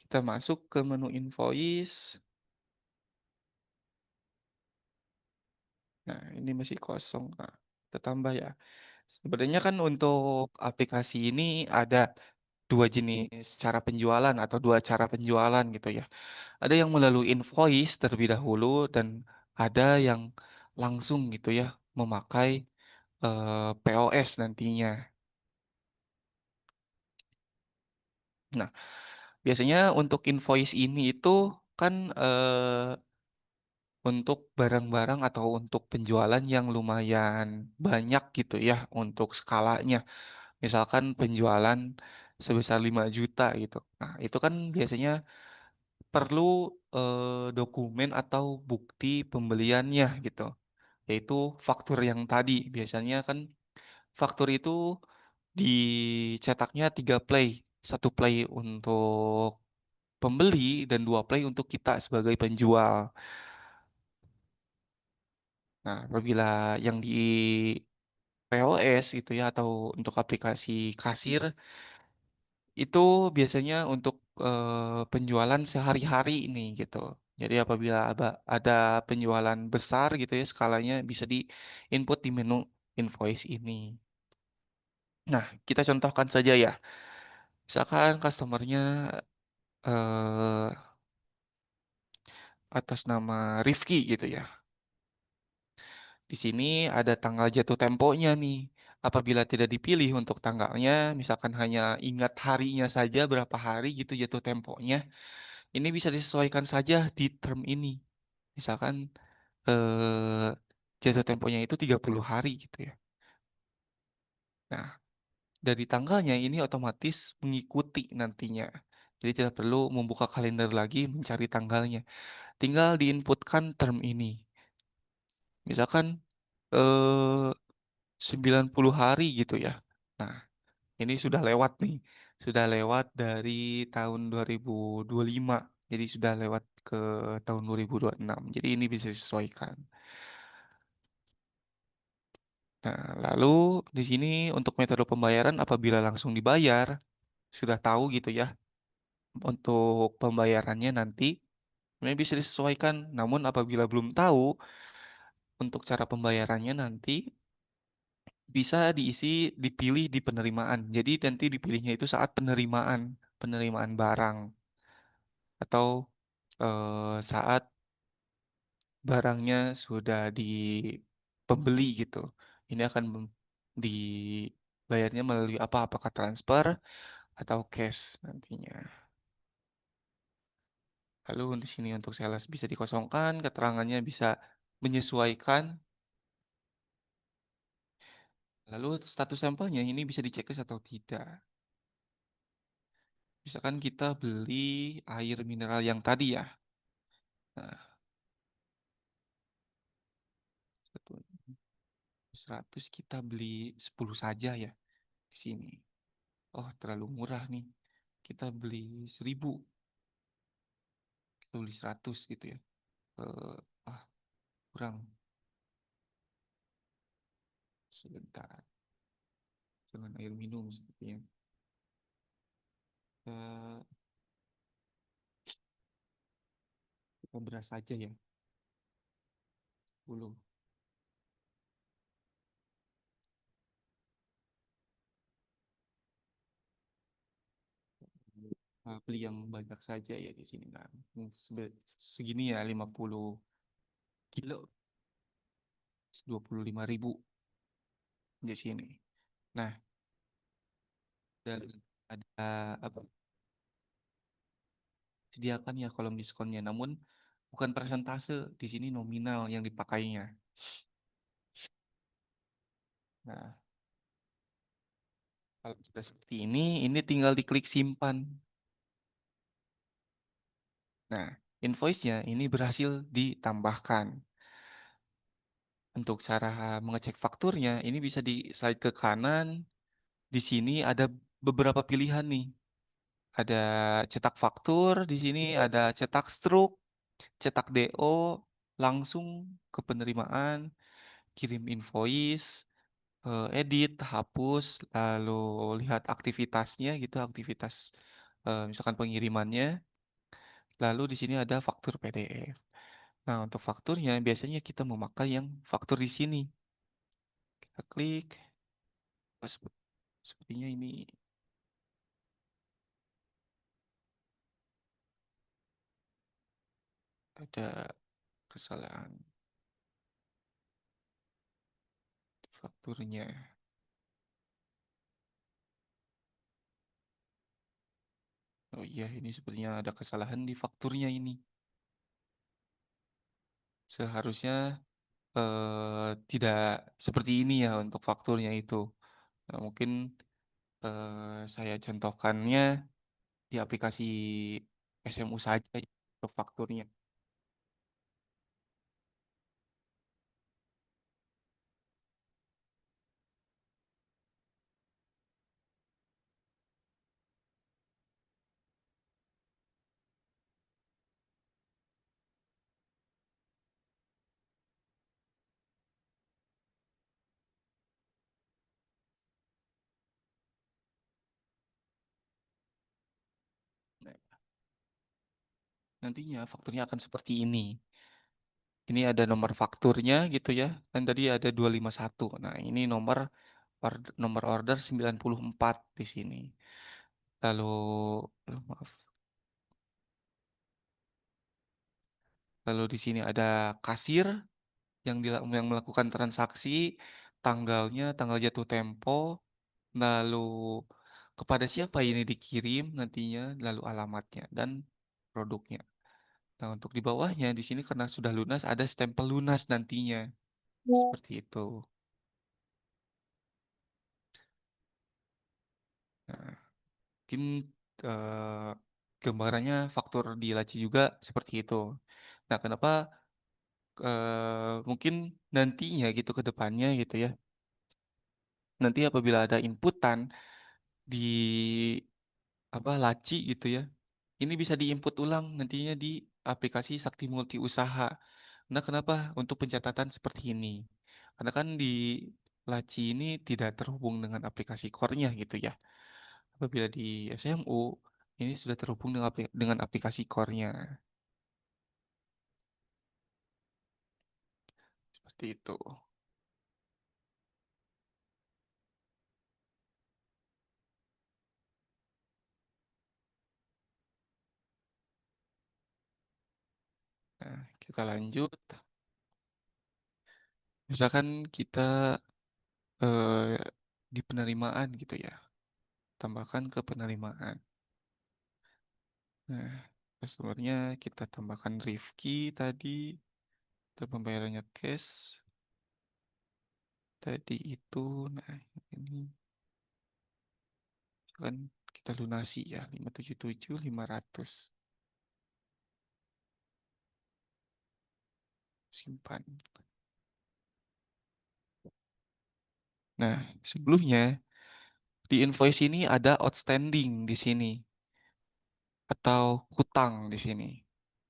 Kita masuk ke menu invoice. Nah, ini masih kosong. Nah, kita tambah ya. Sebenarnya kan untuk aplikasi ini ada dua jenis cara penjualan atau dua cara penjualan gitu ya. Ada yang melalui invoice terlebih dahulu dan ada yang langsung gitu ya memakai POS nantinya. Nah, biasanya untuk invoice ini itu kan untuk barang-barang atau untuk penjualan yang lumayan banyak gitu ya untuk skalanya. Misalkan penjualan sebesar 5 juta gitu. Nah, itu kan biasanya perlu dokumen atau bukti pembeliannya gitu. Yaitu faktur yang tadi. Biasanya kan faktur itu dicetaknya 3 play. Satu play untuk pembeli dan 2 play untuk kita sebagai penjual. Nah, apabila yang di POS itu ya atau untuk aplikasi kasir itu biasanya untuk penjualan sehari-hari ini gitu. Jadi apabila ada penjualan besar gitu ya skalanya bisa di input di menu invoice ini. Nah, kita contohkan saja ya. Misalkan customernya eh, atas nama Rifki gitu ya. Di sini ada tanggal jatuh temponya nih. Apabila tidak dipilih untuk tanggalnya, misalkan hanya ingat harinya saja berapa hari gitu jatuh temponya, ini bisa disesuaikan saja di term ini. Misalkan eh, jatuh temponya itu 30 hari gitu ya. Nah, dari tanggalnya ini otomatis mengikuti nantinya. Jadi tidak perlu membuka kalender lagi mencari tanggalnya. Tinggal diinputkan term ini. Misalkan eh 90 hari gitu ya. Nah, Ini sudah lewat nih. Sudah lewat dari tahun 2025. Jadi sudah lewat ke tahun 2026. Jadi ini bisa disesuaikan. Nah, lalu di sini untuk metode pembayaran apabila langsung dibayar, sudah tahu gitu ya. Untuk pembayarannya nanti ini bisa disesuaikan. Namun apabila belum tahu untuk cara pembayarannya nanti bisa diisi dipilih di penerimaan. Jadi nanti dipilihnya itu saat penerimaan barang atau saat barangnya sudah di pembeli gitu. Ini akan dibayarnya melalui apa? Apakah transfer atau cash nantinya. Lalu di sini untuk sales bisa dikosongkan, keterangannya bisa menyesuaikan. Lalu status sampelnya ini bisa dicek atau tidak. Misalkan kita beli air mineral yang tadi ya. Nah, 100 kita beli 10 saja ya di sini. Oh, terlalu murah nih. Kita beli 1000, kita beli 100 gitu ya. Eh, ah, kurang. Sebentar. Jangan air minum sepertinya. Eh, kita beras saja ya. 10. Beli yang banyak saja ya di sini. Nah, segini ya 50 kilo, 25.000 di sini. Nah, dan ada apa? Sediakan ya kolom diskonnya. Namun bukan persentase, di sini nominal yang dipakainya. Nah, kalau kita seperti ini tinggal diklik simpan. Nah, invoice-nya ini berhasil ditambahkan. Untuk cara mengecek fakturnya, ini bisa di slide ke kanan. Di sini ada beberapa pilihan nih. Ada cetak faktur, di sini ada cetak struk, cetak DO, langsung ke penerimaan, kirim invoice, edit, hapus, lalu lihat aktivitasnya gitu, aktivitas misalkan pengirimannya. Lalu di sini ada faktur PDF. Nah, untuk fakturnya biasanya kita memakai yang faktur di sini. Kita klik. Oh, sepertinya ini ada kesalahan di fakturnya. Oh iya, ini sepertinya ada kesalahan di fakturnya ini. Seharusnya tidak seperti ini ya untuk fakturnya itu. Nah, mungkin saya contohkannya di aplikasi SMU saja untuk fakturnya. Nah, nantinya fakturnya akan seperti ini. Ini ada nomor fakturnya gitu ya. Dan tadi ada 251. Nah, ini nomor order 94 di sini. Lalu maaf. Lalu di sini ada kasir yang melakukan transaksi, tanggalnya, tanggal jatuh tempo, lalu kepada siapa ini dikirim nantinya, lalu alamatnya dan produknya. Nah, untuk di bawahnya di sini karena sudah lunas ada stempel lunas nantinya. Seperti itu. Nah, mungkin eh, gambarannya faktur di laci juga seperti itu. Nah, kenapa mungkin nantinya gitu ke depannya gitu ya. Nanti apabila ada inputan di apa laci gitu ya. Ini bisa diinput ulang nantinya di aplikasi Sakti Multi Usaha. Nah, kenapa untuk pencatatan seperti ini? Karena kan di laci ini tidak terhubung dengan aplikasi core-nya gitu ya. Apabila di SMU ini sudah terhubung dengan aplikasi core-nya. Seperti itu. Nah, kita lanjut. Misalkan kita eh, di penerimaan gitu ya. Tambahkan ke penerimaan. Nah, customer-nya kita tambahkan Rifki tadi. Dan pembayarannya cash. Tadi itu, nah ini kan kita lunasi ya, 577.500. Simpan. Nah, sebelumnya di invoice ini ada outstanding di sini atau hutang di sini.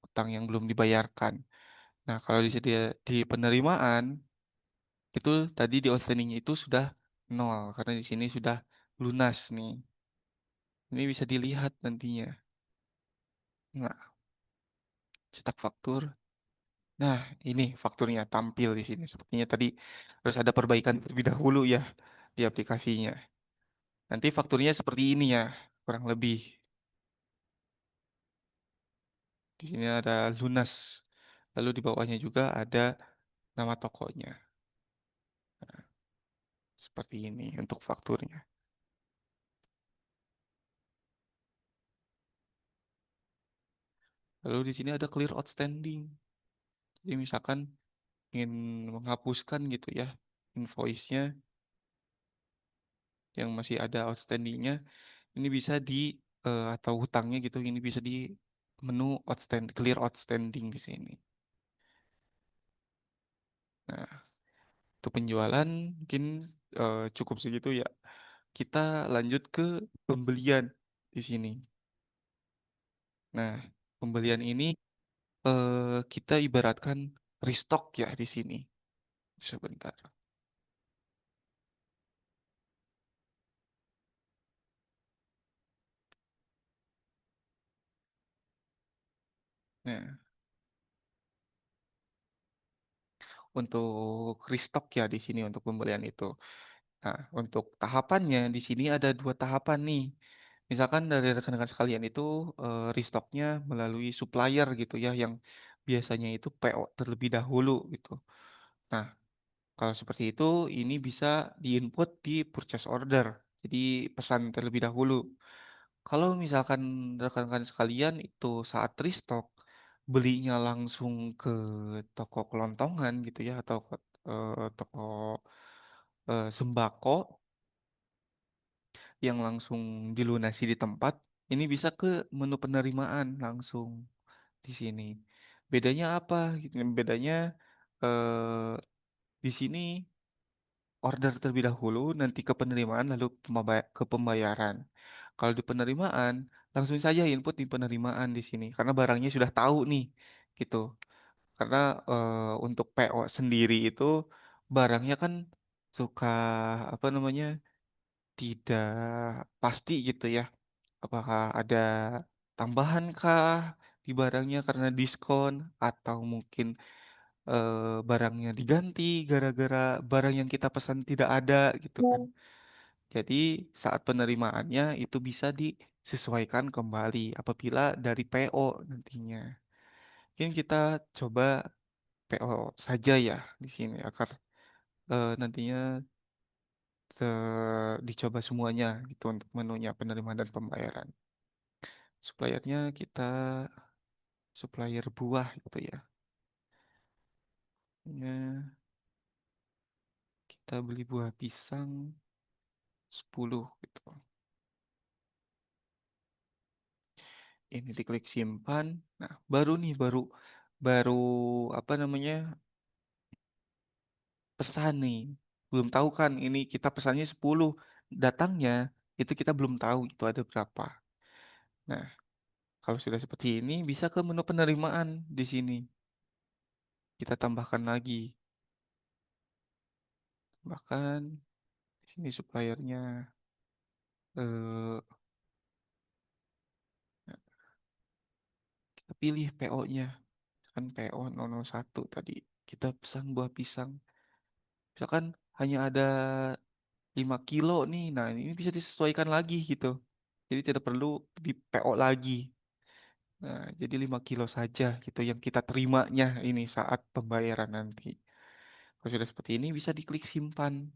Hutang yang belum dibayarkan. Nah, kalau di penerimaan itu tadi di outstandingnya itu sudah nol karena di sini sudah lunas nih. Ini bisa dilihat nantinya. Nah, cetak faktur. Nah, ini fakturnya tampil di sini. Sepertinya tadi harus ada perbaikan terlebih dahulu ya di aplikasinya. Nanti fakturnya seperti ini ya, kurang lebih. Di sini ada lunas. Lalu di bawahnya juga ada nama tokonya. Seperti ini untuk fakturnya. Lalu di sini ada clear outstanding. Jadi misalkan ingin menghapuskan gitu ya invoice-nya yang masih ada outstanding-nya, ini bisa atau hutangnya gitu, ini bisa di menu clear outstanding di sini. Nah, untuk penjualan mungkin cukup segitu ya. Kita lanjut ke pembelian di sini. Nah, pembelian ini kita ibaratkan restock ya di sini. Sebentar. Nah, untuk restock ya di sini untuk pembelian itu. Nah, untuk tahapannya di sini ada dua tahapan nih. Misalkan dari rekan-rekan sekalian itu restocknya melalui supplier gitu ya, yang biasanya itu PO terlebih dahulu gitu. Nah, kalau seperti itu, ini bisa diinput di purchase order. Jadi pesan terlebih dahulu. Kalau misalkan rekan-rekan sekalian itu saat restock belinya langsung ke toko kelontongan gitu ya atau ke toko sembako yang langsung dilunasi di tempat, ini bisa ke menu penerimaan langsung di sini. Bedanya apa? Gitu. Bedanya eh, di sini order terlebih dahulu, nanti ke penerimaan, lalu ke pembayaran. Kalau di penerimaan, langsung saja input di penerimaan di sini, karena barangnya sudah tahu nih, gitu. Karena untuk PO sendiri itu barangnya kan suka apa namanya tidak pasti gitu ya. Apakah ada tambahan kah di barangnya karena diskon atau mungkin barangnya diganti gara-gara barang yang kita pesan tidak ada gitu kan. Jadi saat penerimaannya itu bisa disesuaikan kembali apabila dari PO nantinya. Mungkin kita coba PO saja ya di sini agar nantinya dicoba semuanya gitu untuk menunya penerimaan dan pembayaran. Suppliernya kita supplier buah gitu ya. Ya, kita beli buah pisang 10 gitu. Ini diklik simpan. Nah, baru apa namanya? Pesan nih. Belum tahu kan ini kita pesannya 10. Datangnya itu kita belum tahu itu ada berapa. Nah, kalau sudah seperti ini bisa ke menu penerimaan di sini. Kita tambahkan lagi. Bahkan di sini suppliernya eh kita pilih PO-nya. Kan PO 001 tadi. Kita pesan buah pisang. Misalkan hanya ada 5 kilo nih. Nah, ini bisa disesuaikan lagi gitu. Jadi tidak perlu di PO lagi. Nah, jadi 5 kilo saja gitu yang kita terimanya ini saat pembayaran nanti. Kalau sudah seperti ini bisa diklik simpan.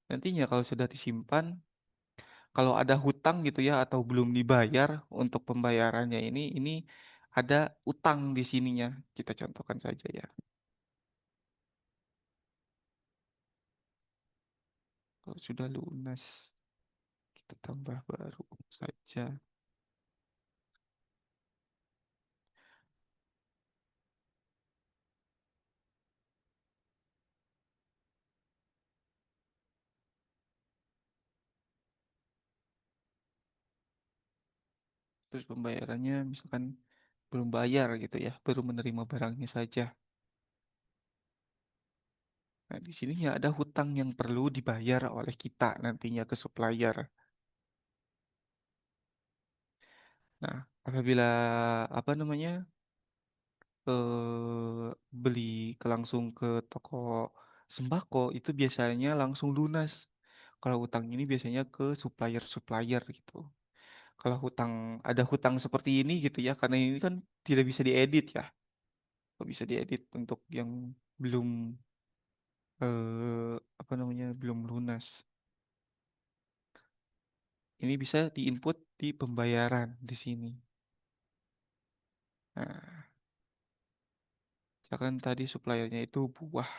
Nantinya kalau sudah disimpan, kalau ada hutang gitu ya atau belum dibayar untuk pembayarannya ini ada utang di sininya. Kita contohkan saja ya. Kalau sudah lunas, kita tambah baru saja. Terus pembayarannya misalkan belum bayar gitu ya, baru menerima barangnya saja. Nah, di sini ya ada hutang yang perlu dibayar oleh kita nantinya ke supplier. Nah, apabila apa namanya beli langsung ke toko sembako itu biasanya langsung lunas. Kalau hutang ini biasanya ke supplier-supplier gitu. Kalau ada hutang seperti ini gitu ya, karena ini kan tidak bisa diedit ya. Nggak bisa diedit untuk yang belum apa namanya belum lunas. Ini bisa diinput di pembayaran di sini. Nah, misalkan tadi suppliernya itu buah.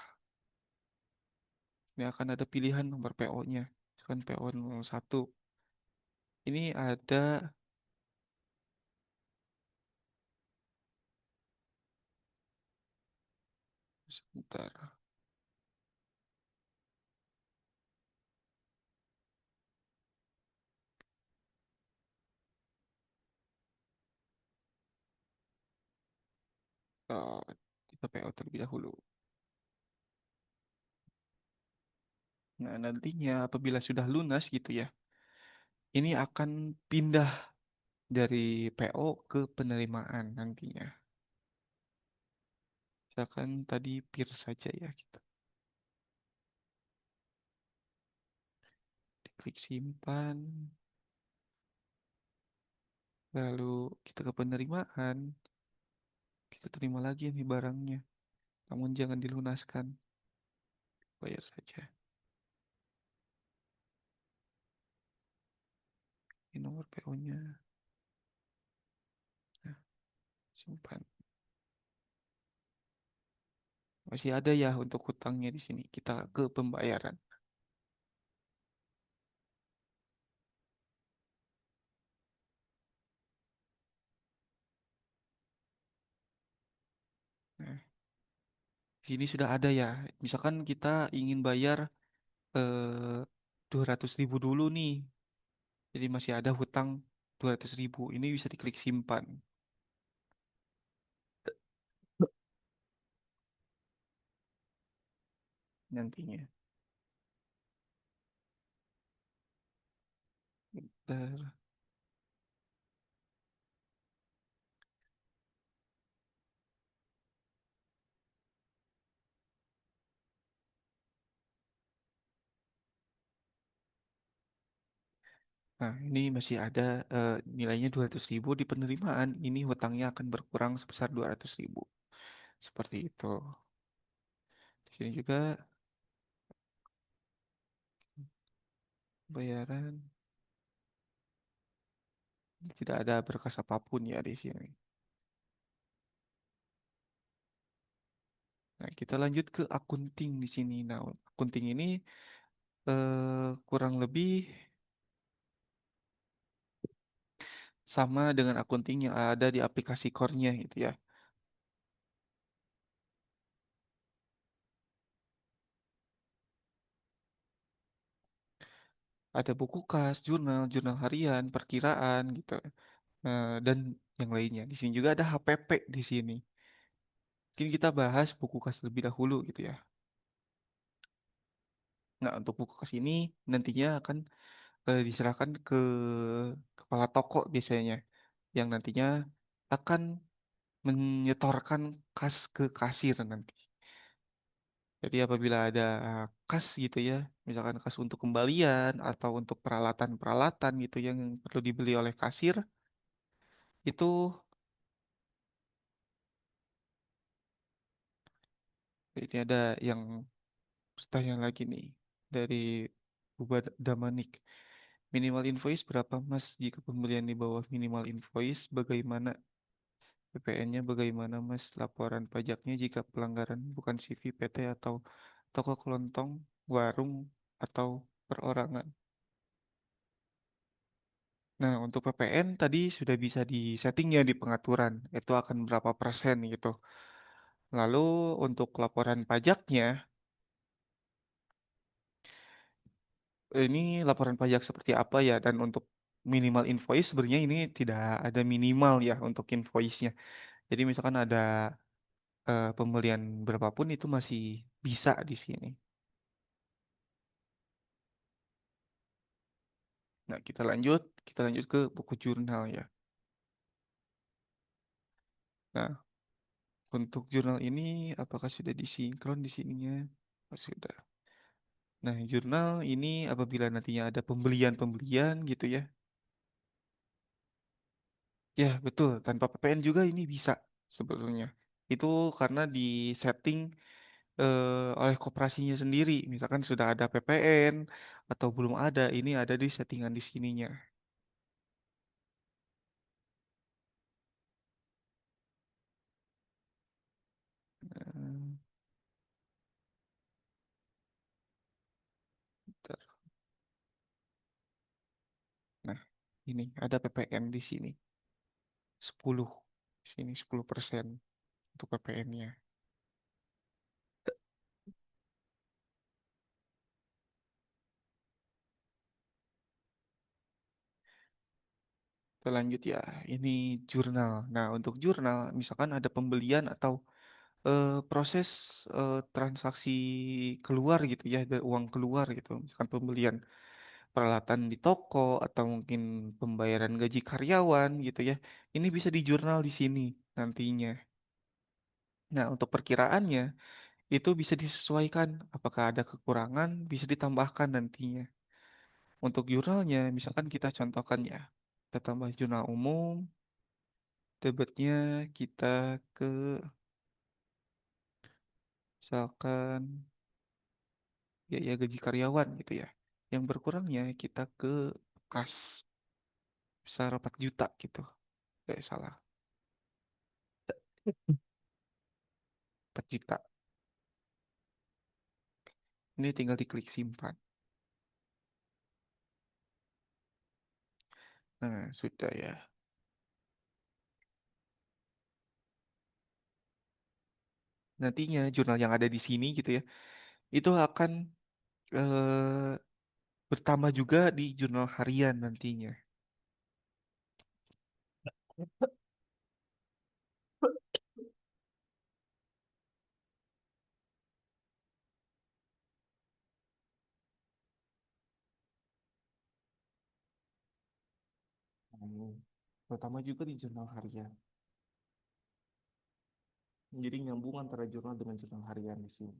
Ini akan ada pilihan nomor PO-nya. Misalkan PO 01. Ini ada sebentar. Eh, kita PO terlebih dahulu. Nah, nantinya apabila sudah lunas gitu ya, ini akan pindah dari PO ke penerimaan nantinya. Misalkan tadi PIR saja ya kita. Klik simpan. Lalu kita ke penerimaan. Kita terima lagi nih barangnya. Namun jangan dilunaskan. Bayar saja. Ini nomor PO-nya. Nah, simpan. Masih ada ya untuk hutangnya di sini. Kita ke pembayaran. Nah, di sini sudah ada ya. Misalkan kita ingin bayar 200.000 dulu nih. Jadi masih ada hutang 200.000. Ini bisa diklik simpan nantinya. Bentar. Nah, ini masih ada nilainya 200.000 di penerimaan. Ini hutangnya akan berkurang sebesar 200.000. Seperti itu. Di sini juga bayaran. Tidak ada berkas apapun ya di sini. Nah, kita lanjut ke akunting di sini. Nah, akunting ini kurang lebih sama dengan akunting yang ada di aplikasi core-nya gitu ya. ada buku kas, jurnal, jurnal harian, perkiraan gitu. Dan yang lainnya. Di sini juga ada HPP di sini. Mungkin kita bahas buku kas lebih dahulu gitu ya. Nah, untuk buku kas ini nantinya akan diserahkan ke kepala toko biasanya, yang nantinya akan menyetorkan kas ke kasir nanti. Jadi apabila ada kas gitu ya, misalkan kas untuk kembalian atau untuk peralatan-peralatan gitu yang perlu dibeli oleh kasir, itu ini ada yang pertanyaan lagi nih dari Buba Damanik. Minimal invoice berapa Mas jika pembelian di bawah minimal invoice? Bagaimana PPN-nya? Bagaimana Mas laporan pajaknya jika pelanggaran bukan CV, PT atau toko kelontong, warung atau perorangan? Nah, untuk PPN tadi sudah bisa disettingnya di pengaturan, itu akan berapa persen gitu. Lalu untuk laporan pajaknya, ini laporan pajak seperti apa ya? Dan untuk minimal invoice sebenarnya ini tidak ada minimal ya untuk invoice-nya. Jadi misalkan ada pembelian berapapun itu masih bisa di sini. Nah, kita lanjut ke buku jurnal ya. Nah, untuk jurnal ini apakah sudah disinkron di sininya? Oh, sudah. Nah, jurnal ini apabila nantinya ada pembelian-pembelian gitu ya. Ya, betul. Tanpa PPN juga ini bisa sebetulnya. Itu karena di setting oleh koperasinya sendiri. Misalkan sudah ada PPN atau belum ada, ini ada di settingan di sininya. Eh, bentar. Nah, ini ada PPN di sini. 10. Di sini 10% untuk PPN-nya. Kita lanjut ya. Ini jurnal. Nah, untuk jurnal, misalkan ada pembelian atau proses transaksi keluar gitu ya, ada uang keluar gitu, misalkan pembelian peralatan di toko atau mungkin pembayaran gaji karyawan gitu ya, ini bisa di jurnal di sini nantinya. Nah, untuk perkiraannya itu bisa disesuaikan, apakah ada kekurangan bisa ditambahkan nantinya. Untuk jurnalnya, misalkan kita contohkan ya, kita tambah jurnal umum, debitnya kita ke misalkan biaya gaji karyawan gitu ya. Yang berkurangnya kita ke kas besar 4 juta gitu. Gak salah. 4 juta. Ini tinggal diklik simpan. Nah, sudah ya. Nantinya jurnal yang ada di sini gitu ya, itu akan eh, bertambah juga di jurnal harian nantinya. Hmm. Pertama juga di jurnal harian. Jadi nyambung antara jurnal dengan jurnal harian di sini.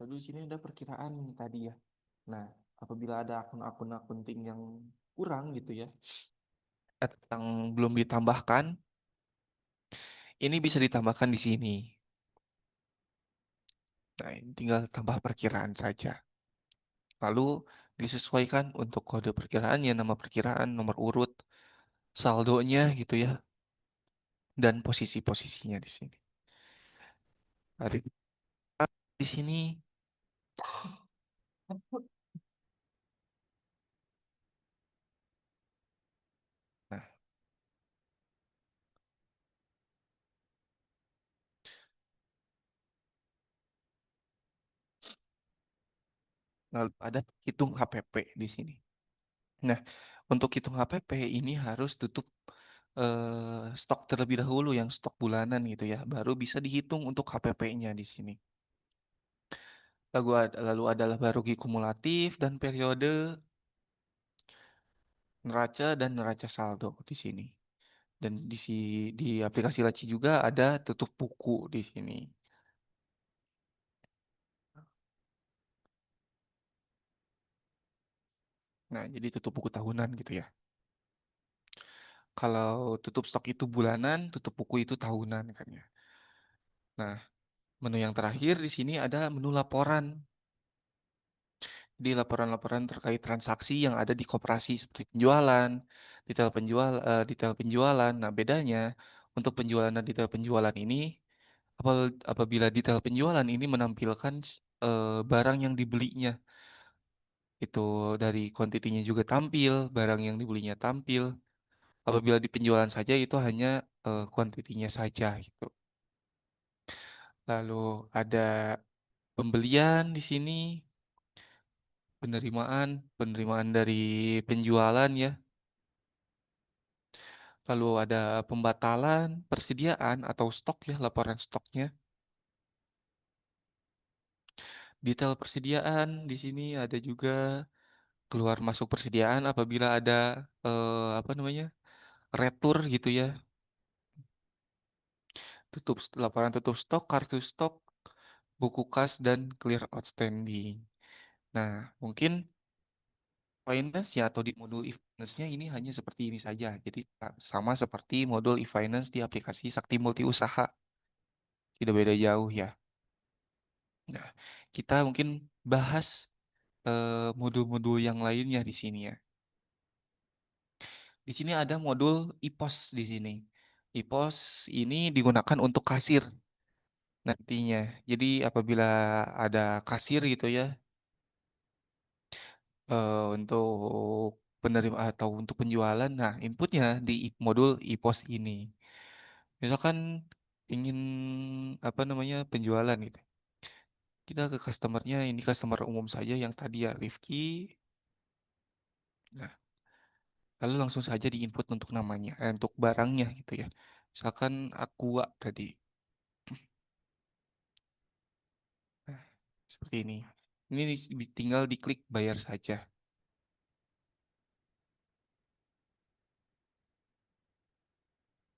Lalu di sini ada perkiraan tadi ya. Nah, apabila ada akun-akun akunting yang kurang gitu ya, yang belum ditambahkan, ini bisa ditambahkan di sini. Nah, ini tinggal tambah perkiraan saja. Lalu disesuaikan untuk kode perkiraannya, nama perkiraan, nomor urut, saldonya gitu ya, dan posisi-posisinya di sini. Ada di sini. Nah, lalu ada hitung HPP di sini. Nah, untuk hitung HPP ini harus tutup stok terlebih dahulu yang stok bulanan gitu ya, baru bisa dihitung untuk HPP-nya di sini. Lalu adalah barugi kumulatif dan periode, neraca dan neraca saldo di sini. Dan di aplikasi Laci juga ada tutup buku di sini. Nah, jadi tutup buku tahunan gitu ya. Kalau tutup stok itu bulanan, tutup buku itu tahunan kan ya. Nah, menu yang terakhir di sini ada menu laporan. Di laporan-laporan terkait transaksi yang ada di koperasi seperti penjualan, detail penjualan. Nah, bedanya untuk penjualan dan detail penjualan ini apabila detail penjualan ini menampilkan barang yang dibelinya. Itu dari kuantitinya juga tampil, barang yang dibelinya tampil. Apabila di penjualan saja itu hanya kuantitinya saja gitu. Lalu ada pembelian di sini, penerimaan dari penjualan ya. Lalu ada pembatalan, persediaan atau stok ya, laporan stoknya. Detail persediaan di sini ada juga keluar masuk persediaan apabila ada apa namanya? Retur gitu ya. Laporan tutup stok, kartu stok, buku kas dan clear outstanding. Nah, mungkin finance-nya atau di modul e-finance-nya ini hanya seperti ini saja. Jadi sama seperti modul e-finance di aplikasi Sakti Multi Usaha. Tidak beda jauh ya. Nah, kita mungkin bahas modul-modul yang lainnya di sini ya. Di sini ada modul IPOS di sini. IPOS ini digunakan untuk kasir nantinya. Jadi apabila ada kasir gitu ya, untuk penerima atau untuk penjualan, nah inputnya di modul IPOS ini. Misalkan ingin apa namanya penjualan gitu. Kita ke customernya, ini customer umum saja yang tadi ya Rifki. Nah, lalu langsung saja diinput untuk namanya, untuk barangnya gitu ya. Misalkan Aqua tadi. Nah, seperti ini. Ini tinggal diklik bayar saja.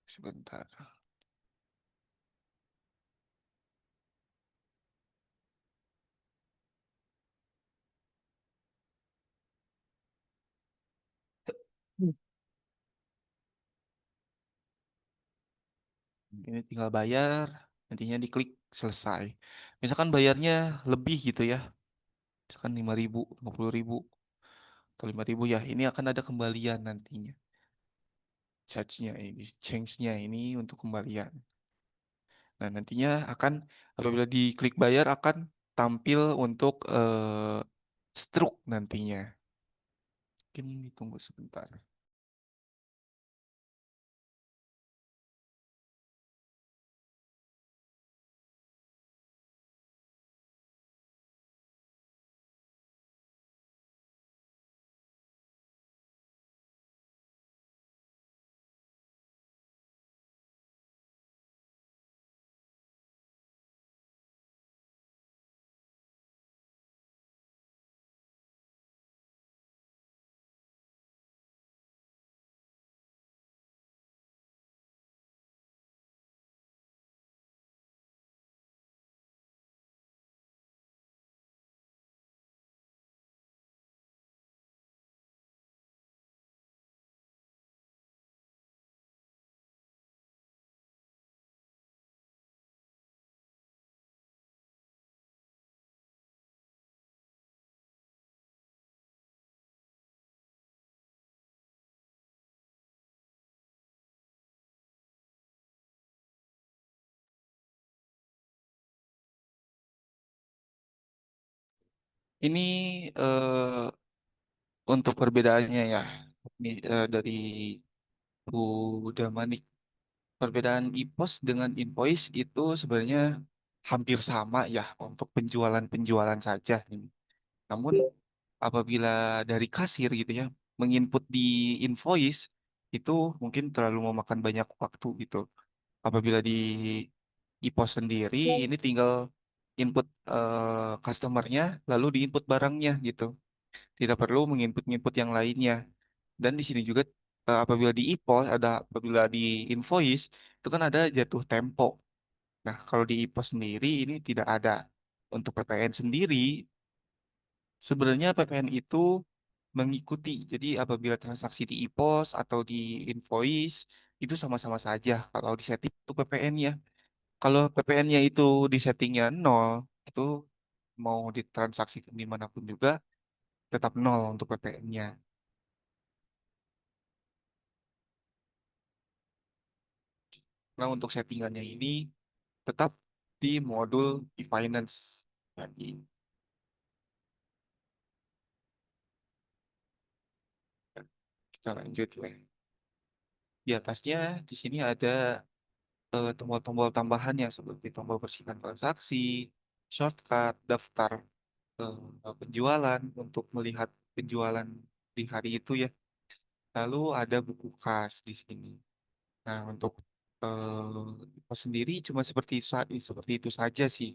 Sebentar. Hmm. Ini tinggal bayar, nantinya diklik selesai. Misalkan bayarnya lebih gitu ya. Misalkan 5.000, 50.000, atau 5.000 ya. Ini akan ada kembalian nantinya. Change-nya ini untuk kembalian. Nah, nantinya akan apabila diklik bayar akan tampil untuk struk nantinya. Mungkin ditunggu sebentar. Ini untuk perbedaannya ya. Ini dari Bu Damanik. Perbedaan IPOS dengan invoice itu sebenarnya hampir sama ya untuk penjualan-penjualan saja ini. Namun apabila dari kasir gitu ya, menginput di invoice itu mungkin terlalu memakan banyak waktu gitu. Apabila di e-pos sendiri, ini tinggal input customernya, lalu diinput barangnya gitu. Tidak perlu menginput-input yang lainnya. Dan di sini juga apabila di e-pos apabila di invoice itu kan ada jatuh tempo. Nah, kalau di e-pos sendiri ini tidak ada. Untuk PPN sendiri, sebenarnya PPN itu mengikuti. Jadi apabila transaksi di e-pos atau di invoice itu sama-sama saja kalau di setting itu PPN-nya. Kalau PPN-nya itu di settingnya 0, itu mau ditransaksikan dimanapun juga tetap 0 untuk PPN-nya. Nah, untuk settingannya ini tetap di modul di finance. Jadi kita lanjut ya. Di atasnya di sini ada tombol-tombol tambahannya seperti tombol bersihkan transaksi, shortcut, daftar penjualan untuk melihat penjualan di hari itu ya. Lalu ada buku kas di sini. Nah, untuk pos sendiri cuma seperti itu saja sih.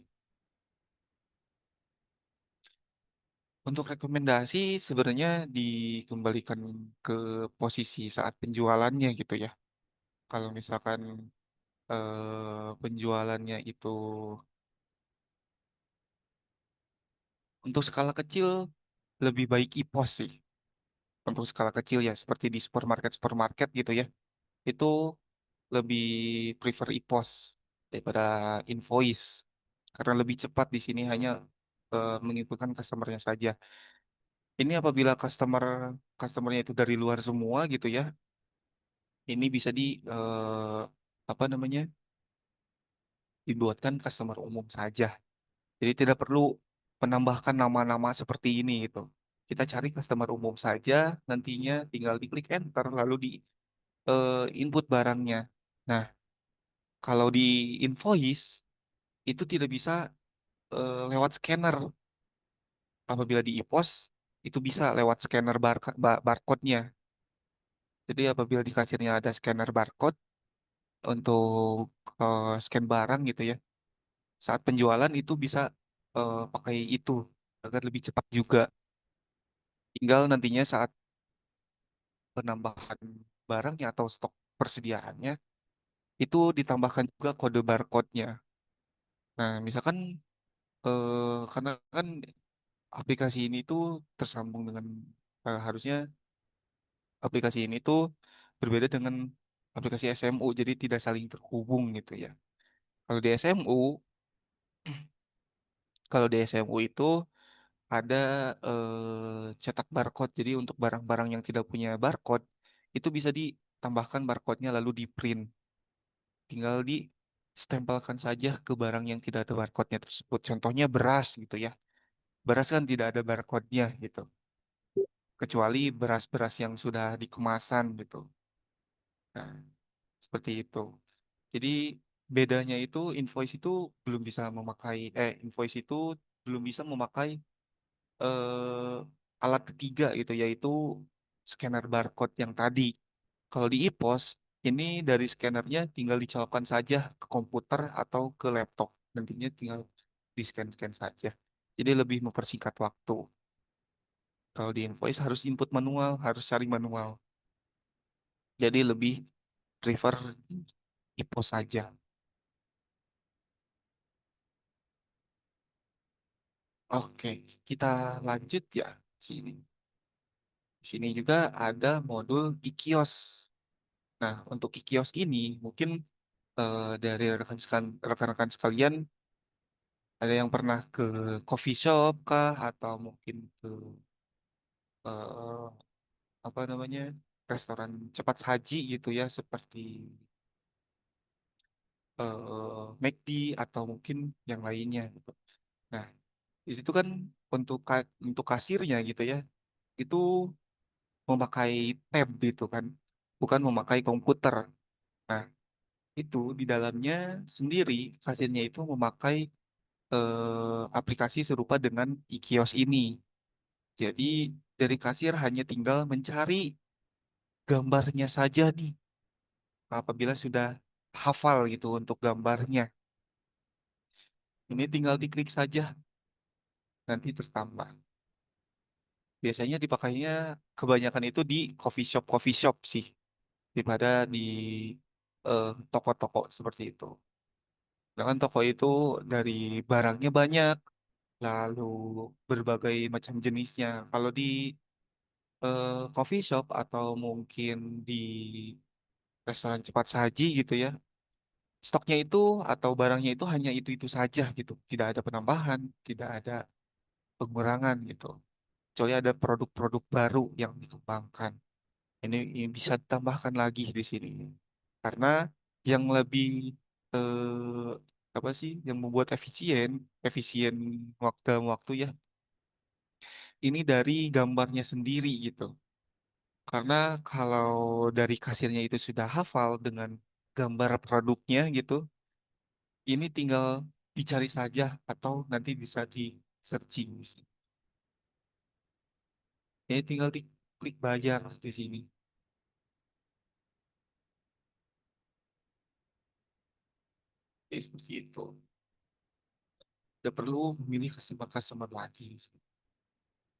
Untuk rekomendasi sebenarnya dikembalikan ke posisi saat penjualannya gitu ya. Kalau misalkan penjualannya itu untuk skala kecil lebih baik e-pos sih. Untuk skala kecil ya, seperti di supermarket gitu ya. Itu lebih prefer e-pos daripada invoice. Karena lebih cepat di sini hanya menginputkan customernya saja. Ini apabila customernya itu dari luar semua gitu ya, ini bisa apa namanya dibuatkan customer umum saja. Jadi tidak perlu menambahkan nama-nama seperti ini gitu. Kita cari customer umum saja, nantinya tinggal diklik enter lalu di input barangnya. Nah, kalau di invoice itu tidak bisa lewat scanner. Apabila di e-pos itu bisa lewat scanner barcode-nya. Jadi apabila di kasirnya ada scanner barcode untuk scan barang gitu ya, saat penjualan itu bisa pakai itu agar lebih cepat juga. Tinggal nantinya saat penambahan barangnya atau stok persediaannya itu ditambahkan juga kode barcode-nya. Nah, misalkan karena kan aplikasi ini tuh tersambung dengan harusnya aplikasi ini tuh berbeda dengan aplikasi SMU, jadi tidak saling terhubung gitu ya. Kalau di SMU, kalau di SMU itu ada cetak barcode. Jadi untuk barang-barang yang tidak punya barcode itu bisa ditambahkan barcode-nya lalu di print. Tinggal di stempelkan saja ke barang yang tidak ada barcode-nya tersebut. Contohnya beras gitu ya. Beras kan tidak ada barcode-nya gitu. Kecuali beras-beras yang sudah dikemasan gitu. Nah, seperti itu. Jadi bedanya itu invoice itu belum bisa memakai alat ketiga gitu yaitu scanner barcode yang tadi. Kalau di e-pos ini dari scannernya tinggal dicolokkan saja ke komputer atau ke laptop. Nantinya tinggal di-scan-scan saja. Jadi lebih mempersingkat waktu. Kalau di invoice harus input manual, harus cari manual. Jadi lebih prefer e-pos saja. Oke, kita lanjut ya. Sini. Di sini juga ada modul e-kios. Nah, untuk e-kios ini mungkin dari rekan-rekan sekalian ada yang pernah ke coffee shop kah atau mungkin ke eh, apa namanya restoran cepat saji gitu ya seperti McD atau mungkin yang lainnya gitu. Nah, di situ kan untuk kasirnya gitu ya itu memakai tab gitu kan, bukan memakai komputer. Nah, itu di dalamnya sendiri kasirnya itu memakai aplikasi serupa dengan e-kios ini. Jadi dari kasir hanya tinggal mencari gambarnya saja nih. Apabila sudah hafal gitu untuk gambarnya, ini tinggal diklik saja, nanti tertambah. Biasanya dipakainya kebanyakan itu di coffee shop sih, daripada di toko-toko seperti itu. Dengan toko itu dari barangnya banyak, lalu berbagai macam jenisnya. Kalau di coffee shop atau mungkin di restoran cepat saji gitu ya, stoknya itu atau barangnya itu hanya itu-itu saja gitu. Tidak ada penambahan, tidak ada pengurangan gitu. Kecuali ada produk-produk baru yang dikembangkan. Ini bisa ditambahkan lagi di sini. Karena yang lebih eh, apa sih yang membuat efisien waktu ya, ini dari gambarnya sendiri gitu. Karena kalau dari kasirnya itu sudah hafal dengan gambar produknya gitu, ini tinggal dicari saja atau nanti bisa di searching di sini. Jadi tinggal diklik bayar di sini. Jadi seperti itu. Tidak perlu memilih customer-customer lagi.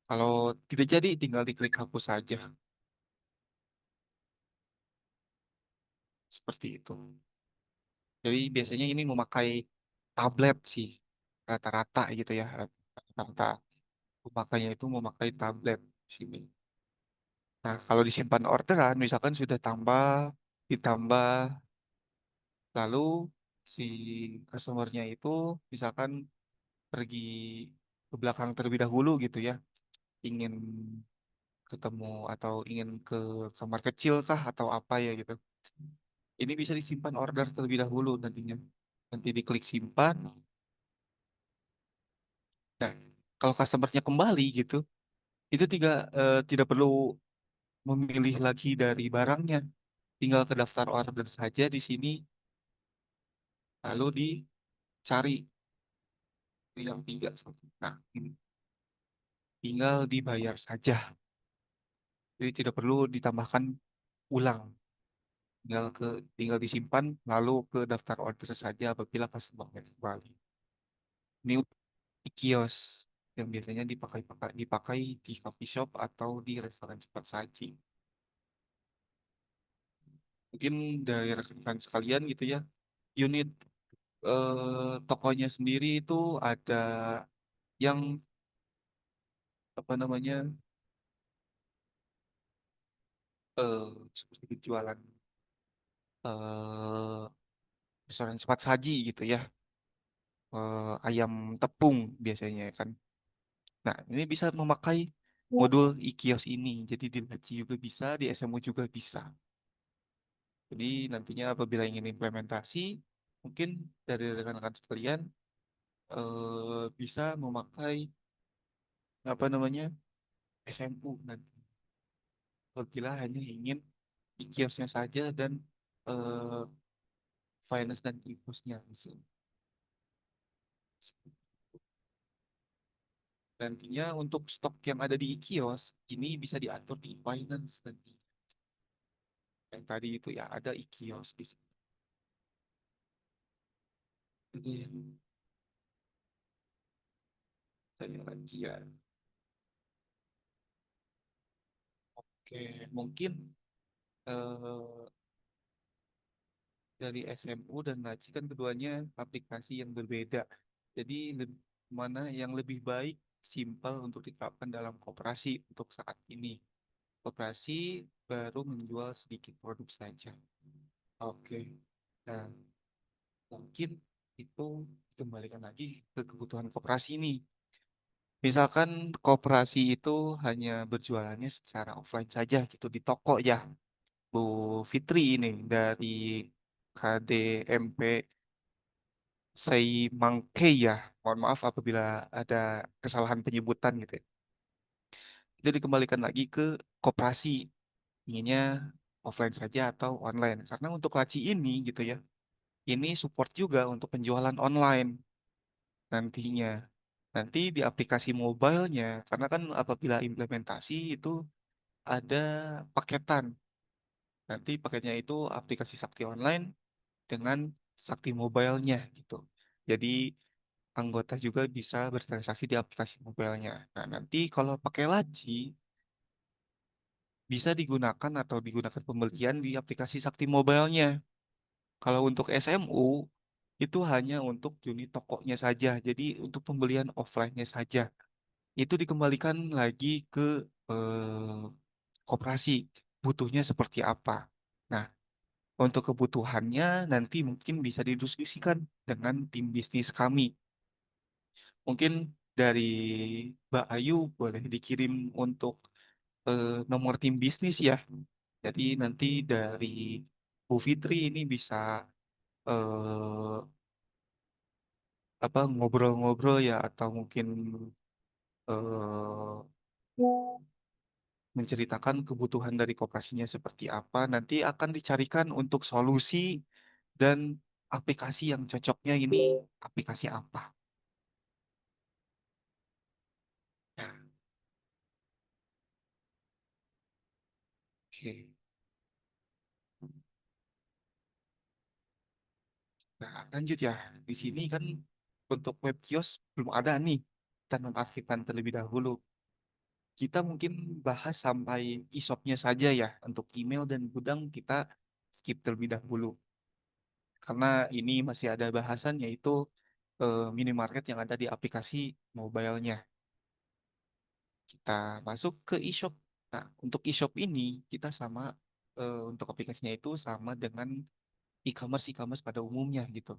Kalau tidak jadi, tinggal diklik hapus saja. Seperti itu. Jadi biasanya ini memakai tablet sih. Rata-rata gitu ya. Rata-rata pemakainya itu memakai tablet di sini. Nah, kalau disimpan orderan, misalkan sudah ditambah, lalu si customernya itu misalkan pergi ke belakang terlebih dahulu gitu ya, ingin ketemu atau ingin ke kamar kecil kah atau apa ya gitu. Ini bisa disimpan order terlebih dahulu nantinya. Nanti diklik simpan. Nah, kalau customernya kembali gitu, itu tidak perlu memilih lagi dari barangnya. Tinggal ke daftar order saja di sini, lalu dicari yang tiga. Nah, ini tinggal dibayar saja. Jadi tidak perlu ditambahkan ulang. Tinggal disimpan, lalu ke daftar order saja apabila customernya kembali. Ini di kios yang biasanya dipakai di coffee shop atau di restoran cepat saji. Mungkin dari rekan-rekan sekalian gitu ya, unit tokonya sendiri itu ada yang apa namanya seperti jualan eh restoran cepat saji gitu ya, ayam tepung biasanya kan. Nah, ini bisa memakai modul e-kios ini. Jadi di Laci juga bisa, di SMU juga bisa. Jadi nantinya apabila ingin implementasi, mungkin dari rekan-rekan sekalian bisa memakai apa namanya SMU nanti. Apabila hanya ingin e-kiosnya saja dan eh, finance dan e-kiosnya di sini. Nantinya untuk stok yang ada di e-kios ini bisa diatur di finance nanti. Yang tadi itu ya ada e-kios di sini. Jadi, saya lagi ya. Oke, mungkin eh, dari SMU dan Laci kan keduanya aplikasi yang berbeda. Jadi mana yang lebih baik simpel untuk diterapkan dalam koperasi untuk saat ini. Koperasi baru menjual sedikit produk saja. Oke. Nah, mungkin itu dikembalikan lagi ke kebutuhan koperasi ini. Misalkan koperasi itu hanya berjualannya secara offline saja gitu di toko ya. Bu Fitri ini dari KDMP Sei Mangke ya. Mohon maaf apabila ada kesalahan penyebutan gitu ya. Itu dikembalikan lagi ke koperasi. Inginnya offline saja atau online. Karena untuk laci ini gitu ya. Ini support juga untuk penjualan online nantinya. Nanti di aplikasi mobilenya, karena kan apabila implementasi itu ada paketan. Nanti paketnya itu aplikasi Sakti Online dengan Sakti Mobile-nya gitu. Jadi anggota juga bisa bertransaksi di aplikasi mobilenya. Nah, nanti kalau pakai Laci bisa digunakan atau digunakan pembelian di aplikasi Sakti Mobile-nya. Kalau untuk SMU itu hanya untuk unit tokonya saja. Jadi untuk pembelian offline-nya saja. Itu dikembalikan lagi ke koperasi. Butuhnya seperti apa. Nah, untuk kebutuhannya nanti mungkin bisa didiskusikan dengan tim bisnis kami. Mungkin dari Mbak Ayu boleh dikirim untuk nomor tim bisnis ya. Jadi nanti dari Bu Fitri ini bisa eh, apa ngobrol-ngobrol ya atau mungkin eh, menceritakan kebutuhan dari koperasinya seperti apa. Nanti akan dicarikan untuk solusi dan aplikasi yang cocoknya ini aplikasi apa. Nah, oke. Nah, lanjut ya. Di sini kan untuk web kios belum ada nih. Kita nonaktifkan terlebih dahulu. Kita mungkin bahas sampai e-shopnya saja ya. Untuk email dan gudang kita skip terlebih dahulu. Karena ini masih ada bahasan yaitu minimarket yang ada di aplikasi mobilenya. Kita masuk ke e-shop. Nah, untuk e-shop ini kita sama untuk aplikasinya itu sama dengan e-commerce pada umumnya gitu.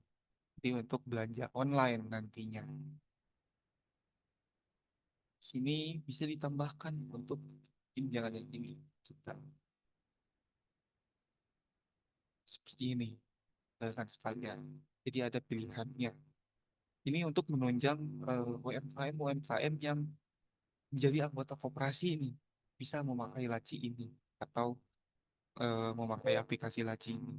Jadi untuk belanja online nantinya. Sini bisa ditambahkan untuk tunjangan yang ini kita seperti ini dan sekalian. Jadi ada pilihannya. Ini untuk menunjang UMKM yang menjadi anggota koperasi ini bisa memakai laci ini atau memakai aplikasi laci ini.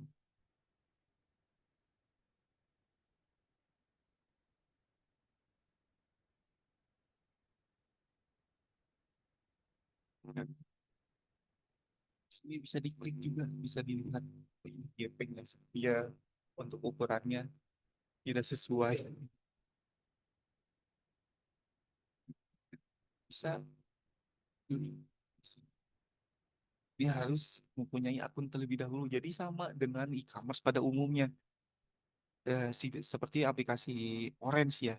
Dan ini bisa diklik juga, bisa dilihat ini gapingnya dia untuk ukurannya tidak sesuai. Bisa pilih. Dia harus mempunyai akun terlebih dahulu. Jadi sama dengan e-commerce pada umumnya. Seperti aplikasi Orange ya.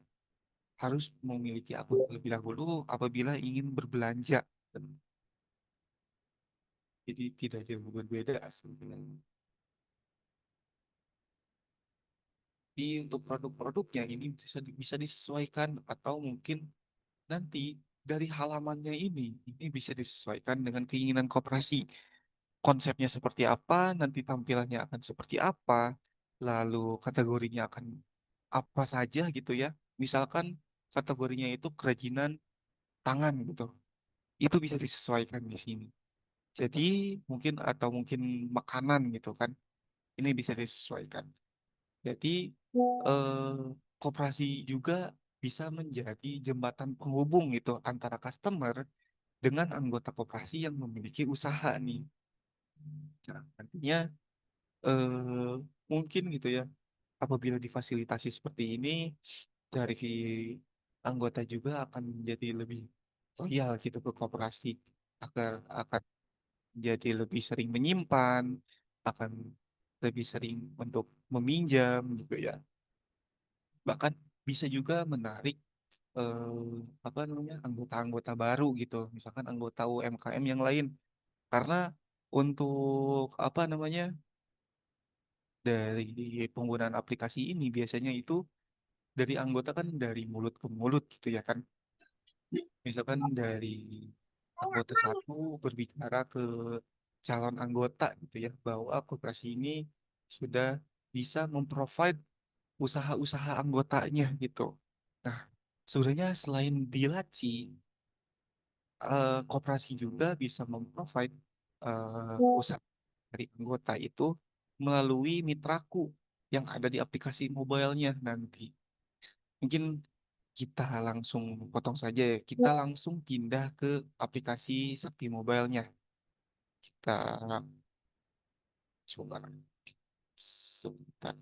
Harus memiliki akun terlebih dahulu apabila ingin berbelanja. Jadi tidak jauh berbeda sebenarnya. Jadi untuk produk-produknya ini bisa disesuaikan atau mungkin nanti dari halamannya ini bisa disesuaikan dengan keinginan koperasi. Konsepnya seperti apa, nanti tampilannya akan seperti apa, lalu kategorinya akan apa saja gitu ya. Misalkan kategorinya itu kerajinan tangan gitu. Itu bisa disesuaikan di sini. Jadi mungkin atau mungkin makanan gitu kan. Ini bisa disesuaikan. Jadi eh, koperasi juga bisa menjadi jembatan penghubung gitu antara customer dengan anggota koperasi yang memiliki usaha nih. Nah, nantinya eh, mungkin gitu ya, apabila difasilitasi seperti ini, dari anggota juga akan menjadi lebih loyal gitu ke koperasi, akan jadi lebih sering menyimpan, akan lebih sering untuk meminjam gitu ya. Bahkan bisa juga menarik apa namanya anggota-anggota baru gitu, misalkan anggota UMKM yang lain. Karena untuk apa namanya dari penggunaan aplikasi ini biasanya itu dari anggota kan dari mulut ke mulut gitu ya kan. Misalkan dari anggota satu berbicara ke calon anggota gitu ya bahwa koperasi ini sudah bisa memprovide usaha-usaha anggotanya gitu. Nah, sebenarnya selain di Laci, koperasi juga bisa memprovide usaha dari anggota itu melalui mitraku yang ada di aplikasi mobilenya nanti. Mungkin kita langsung potong saja ya. Kita langsung pindah ke aplikasi Sakti Mobile-nya. Kita coba sebentar.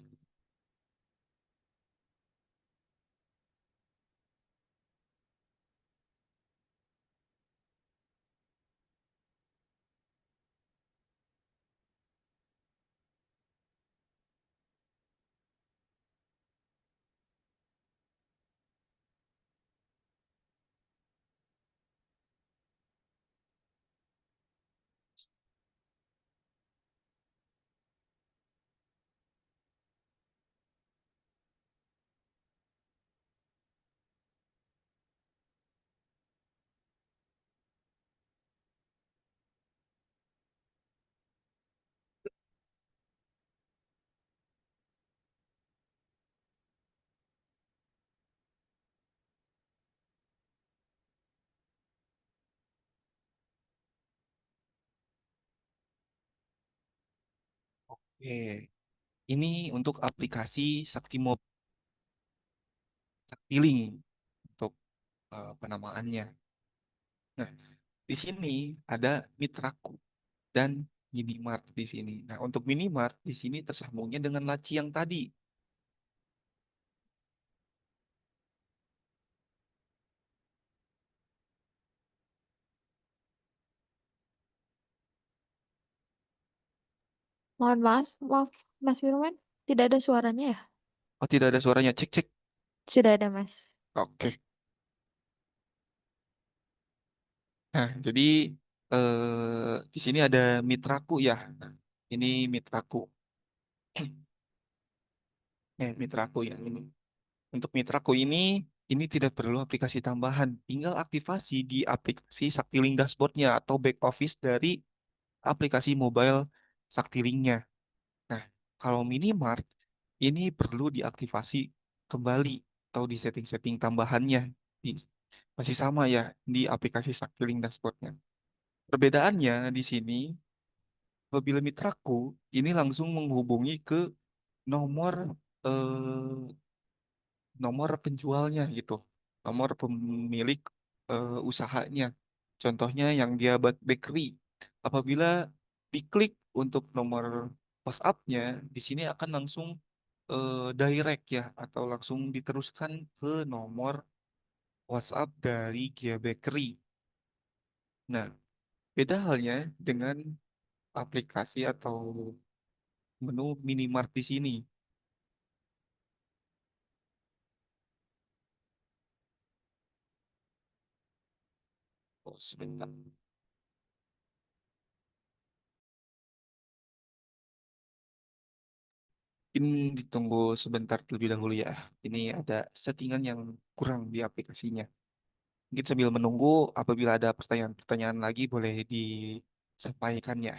Oke, ini untuk aplikasi Sakti Link untuk penamaannya. Nah, di sini ada Mitraku dan Minimart di sini. Nah, untuk Minimart di sini tersambungnya dengan laci yang tadi. Mohon maaf, maaf, Mas Firman, tidak ada suaranya ya? Oh, tidak ada suaranya. Cek, cek. Sudah ada, Mas. Oke. Nah, jadi di sini ada Mitraku ya. Nah, ini Mitraku. Mitraku ya ini. Untuk Mitraku ini tidak perlu aplikasi tambahan. Tinggal aktifasi di aplikasi Saktiling Dashboard-nya atau back office dari aplikasi mobile Saktilingnya. Nah, kalau Minimart ini perlu diaktifasi kembali atau di setting-setting tambahannya. Di- Masih sama ya di aplikasi Saktiling Dashboard-nya. Perbedaannya di sini, apabila mitraku ini langsung menghubungi ke nomor eh, nomor penjualnya gitu, nomor pemilik usahanya. Contohnya yang dia bakery. Apabila diklik untuk nomor WhatsApp-nya, di sini akan langsung direct ya, atau langsung diteruskan ke nomor WhatsApp dari Gia Bakery. Nah, beda halnya dengan aplikasi atau menu Minimart di sini. Oh, sebentar. Mungkin ditunggu sebentar terlebih dahulu ya. Ini ada settingan yang kurang di aplikasinya. Mungkin sambil menunggu, apabila ada pertanyaan-pertanyaan lagi boleh disampaikan ya.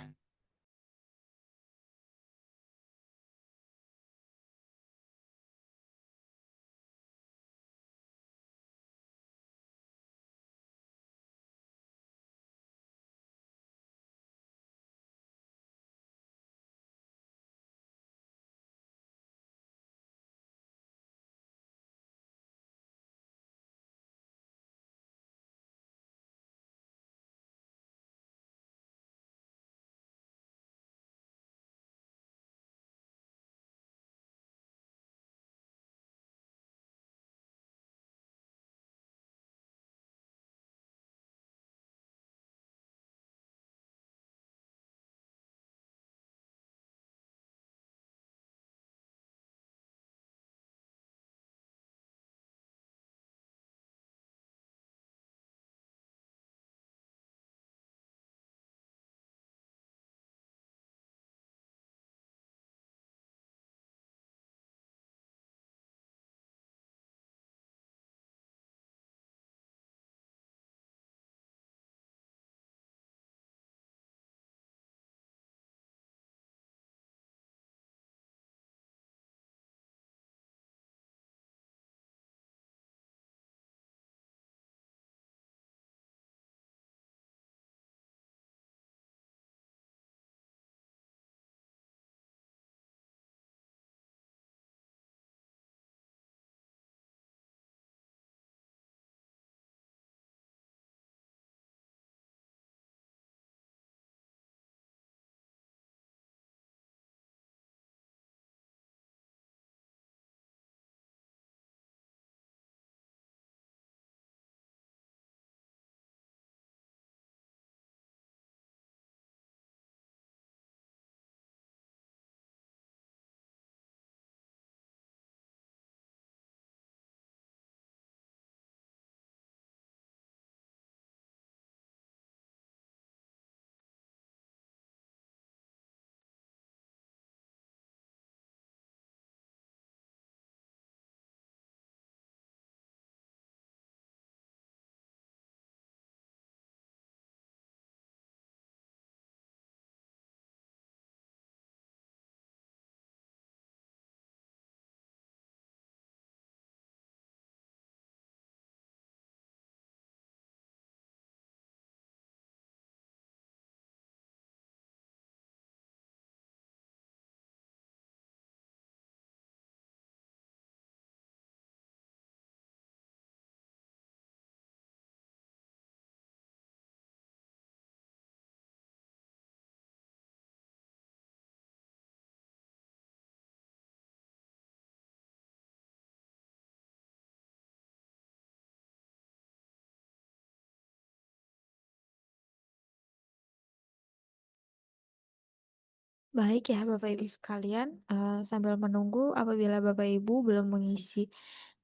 Baik ya Bapak Ibu sekalian, sambil menunggu apabila Bapak Ibu belum mengisi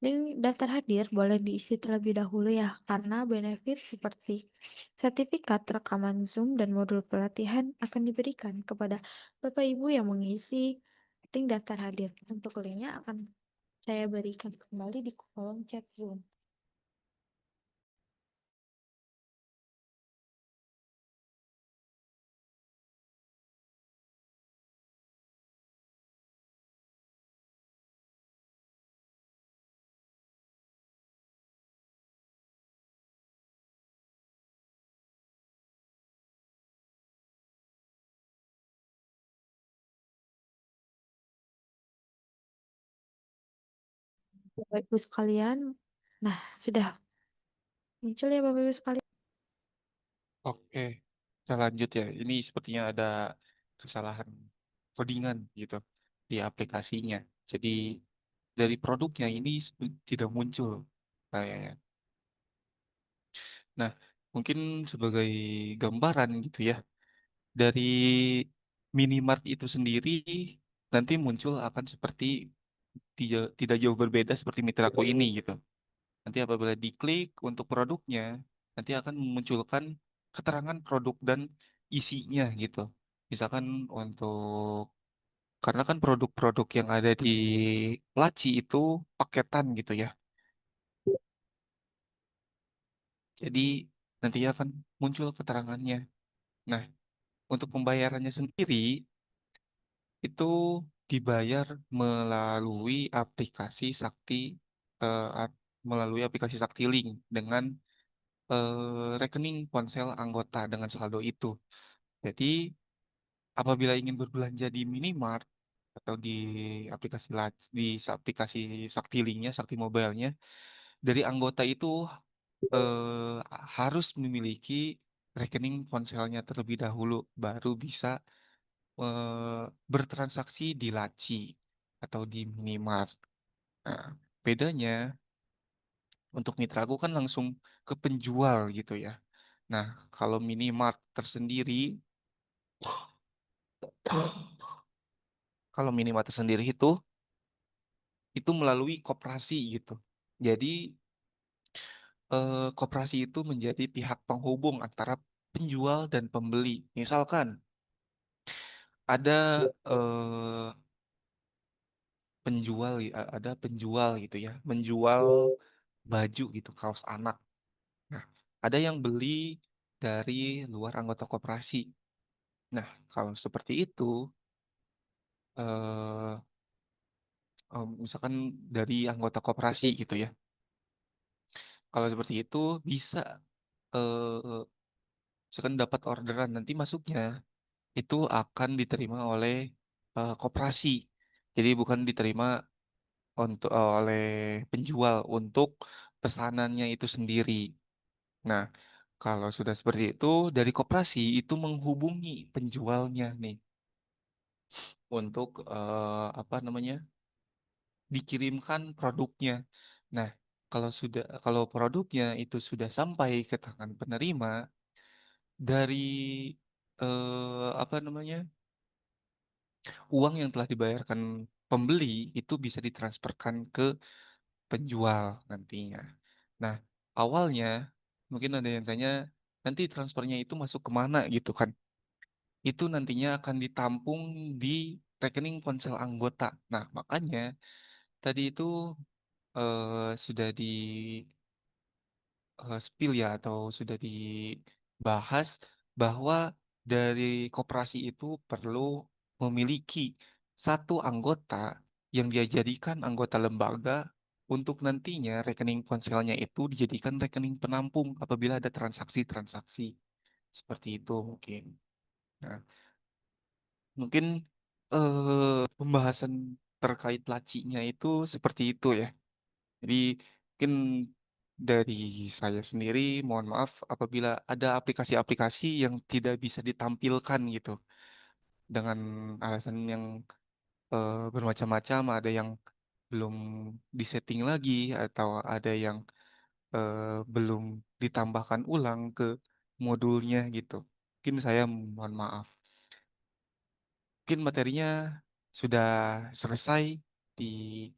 link daftar hadir, boleh diisi terlebih dahulu ya, karena benefit seperti sertifikat rekaman Zoom dan modul pelatihan akan diberikan kepada Bapak Ibu yang mengisi link daftar hadir. Untuk linknya akan saya berikan kembali di kolom chat Zoom. Bapak Ibu sekalian, nah sudah muncul ya Bapak Ibu sekalian. Oke, kita lanjut ya. Ini sepertinya ada kesalahan codingan gitu di aplikasinya. Jadi dari produknya ini tidak muncul kayaknya. Nah, mungkin sebagai gambaran gitu ya, dari minimart itu sendiri nanti muncul akan seperti tidak jauh berbeda seperti mitraku ini gitu. Nanti apabila diklik untuk produknya, nanti akan memunculkan keterangan produk dan isinya gitu. Misalkan untuk karena kan produk-produk yang ada di laci itu paketan gitu ya. Jadi nanti akan muncul keterangannya. Nah, untuk pembayarannya sendiri itu dibayar melalui aplikasi Sakti eh, melalui aplikasi Sakti Link dengan rekening ponsel anggota dengan saldo itu. Jadi, apabila ingin berbelanja di Minimart atau di aplikasi Sakti Linknya, Sakti Mobile-nya, dari anggota itu eh, harus memiliki rekening ponselnya terlebih dahulu, baru bisa bertransaksi di Laci atau di Minimart. Nah, bedanya untuk Mitrago kan langsung ke penjual gitu ya. Nah, kalau Minimart tersendiri, kalau Minimart tersendiri itu melalui koperasi gitu. Jadi koperasi itu menjadi pihak penghubung antara penjual dan pembeli. Misalkan ada ada penjual gitu ya, menjual baju gitu, kaos anak. Nah, ada yang beli dari luar anggota koperasi. Nah, kalau seperti itu, eh, misalkan dari anggota koperasi gitu ya. Kalau seperti itu bisa eh, misalkan dapat orderan nanti masuknya itu akan diterima oleh koperasi. Jadi bukan diterima oleh penjual untuk pesanannya itu sendiri. Nah, kalau sudah seperti itu dari koperasi itu menghubungi penjualnya nih untuk apa namanya? Dikirimkan produknya. Nah, kalau produknya itu sudah sampai ke tangan penerima dari apa namanya? Uang yang telah dibayarkan pembeli itu bisa ditransferkan ke penjual nantinya. Nah, awalnya mungkin ada yang tanya, nanti transfernya itu masuk kemana gitu kan? Itu nantinya akan ditampung di rekening ponsel anggota. Nah, makanya tadi itu sudah di spill ya atau sudah dibahas bahwa dari koperasi itu perlu memiliki satu anggota yang dia jadikan anggota lembaga untuk nantinya rekening ponselnya itu dijadikan rekening penampung apabila ada transaksi-transaksi seperti itu mungkin. Nah, mungkin pembahasan terkait lacinya itu seperti itu ya. Jadi mungkin dari saya sendiri mohon maaf apabila ada aplikasi-aplikasi yang tidak bisa ditampilkan gitu dengan alasan yang bermacam-macam, ada yang belum disetting lagi atau ada yang belum ditambahkan ulang ke modulnya gitu. Mungkin saya mohon maaf. mungkin materinya sudah selesai di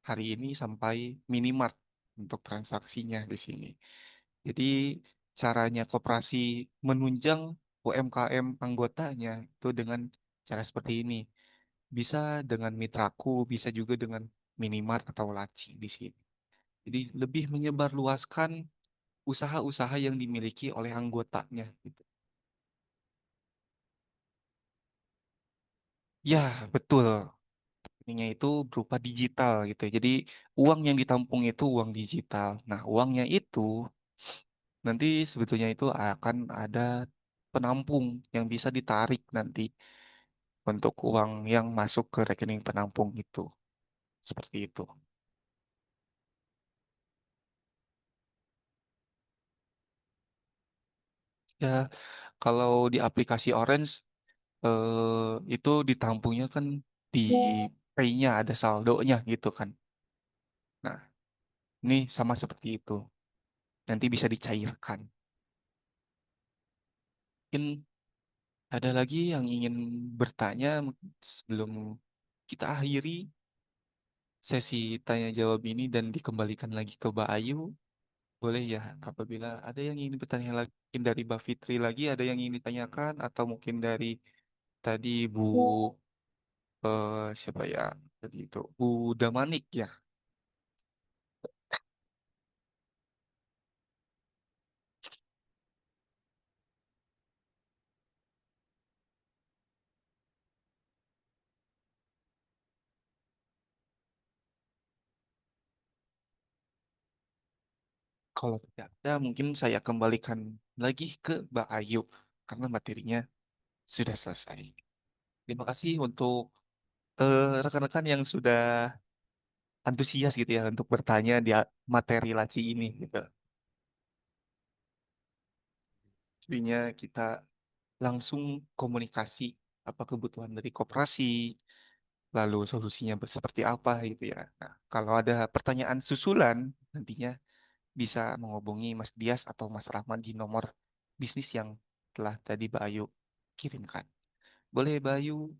hari ini sampai minimart untuk transaksinya di sini. Jadi caranya koperasi menunjang UMKM anggotanya itu dengan cara seperti ini. Bisa dengan mitraku, bisa juga dengan minimart atau laci di sini. Jadi lebih menyebarluaskan usaha-usaha yang dimiliki oleh anggotanya gitu. Ya, betul. Ininya itu berupa digital gitu. Jadi uang yang ditampung itu uang digital. Nah, uangnya itu nanti sebetulnya itu akan ada penampung yang bisa ditarik nanti untuk uang yang masuk ke rekening penampung itu. Seperti itu. Ya, kalau di aplikasi Orange itu ditampungnya kan di pay-nya ada saldonya gitu kan. Nah, ini sama seperti itu. Nanti bisa dicairkan. Mungkin ada lagi yang ingin bertanya sebelum kita akhiri sesi tanya jawab ini dan dikembalikan lagi ke Mbak Ayu. Boleh ya, apabila ada yang ingin bertanya lagi mungkin dari Mbak Fitri lagi, ada yang ingin ditanyakan atau mungkin dari tadi Bu siapa ya? Tadi itu Bu Damanik ya. Kalau tidak ada, mungkin saya kembalikan lagi ke Mbak Ayu karena materinya sudah selesai. Terima kasih untuk rekan-rekan yang sudah antusias gitu ya untuk bertanya di materi laci ini gitu. Jadinya kita langsung komunikasi apa kebutuhan dari koperasi, lalu solusinya seperti apa gitu ya. Nah, kalau ada pertanyaan susulan nantinya bisa menghubungi Mas Dias atau Mas Rahman di nomor bisnis yang telah tadi Mbak Ayu kirimkan. Boleh Mbak Ayu,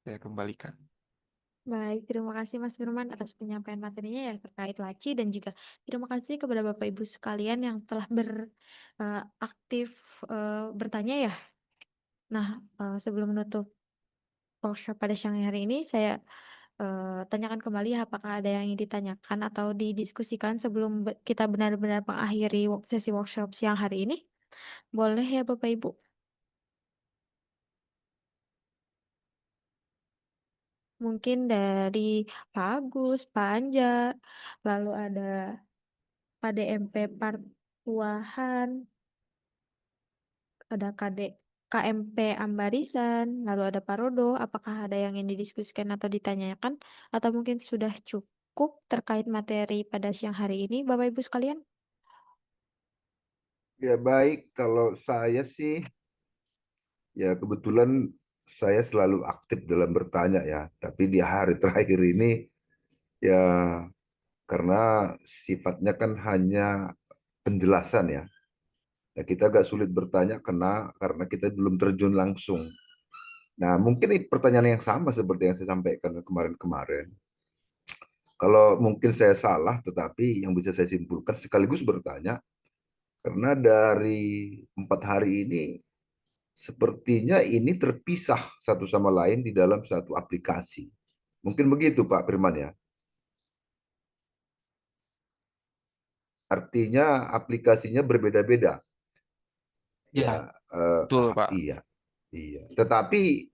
saya kembalikan. Baik, terima kasih Mas Firman atas penyampaian materinya yang terkait laci dan juga terima kasih kepada Bapak Ibu sekalian yang telah beraktif bertanya ya. Nah, sebelum menutup workshop pada siang hari ini, saya tanyakan kembali apakah ada yang ingin ditanyakan atau didiskusikan sebelum kita benar-benar mengakhiri sesi workshop siang hari ini. Boleh ya Bapak Ibu? Mungkin dari Pak Agus, Pak Anjar, lalu ada Pak DMP Partuahan, ada KMP Ambarisan, lalu ada Pak Rodo. Apakah ada yang ingin didiskusikan atau ditanyakan? Atau mungkin sudah cukup terkait materi pada siang hari ini, Bapak Ibu sekalian? Ya baik, kalau saya sih ya kebetulan saya selalu aktif dalam bertanya ya. Tapi di hari terakhir ini ya karena sifatnya kan hanya penjelasan ya. Ya kita agak sulit bertanya karena kita belum terjun langsung. Nah mungkin ini pertanyaan yang sama seperti yang saya sampaikan kemarin-kemarin. Kalau mungkin saya salah, tetapi yang bisa saya simpulkan sekaligus bertanya, karena dari 4 hari ini sepertinya ini terpisah satu sama lain di dalam satu aplikasi. Mungkin begitu Pak Firman ya. Artinya aplikasinya berbeda-beda. Ya, Ya, betul Pak. iya, iya. Tetapi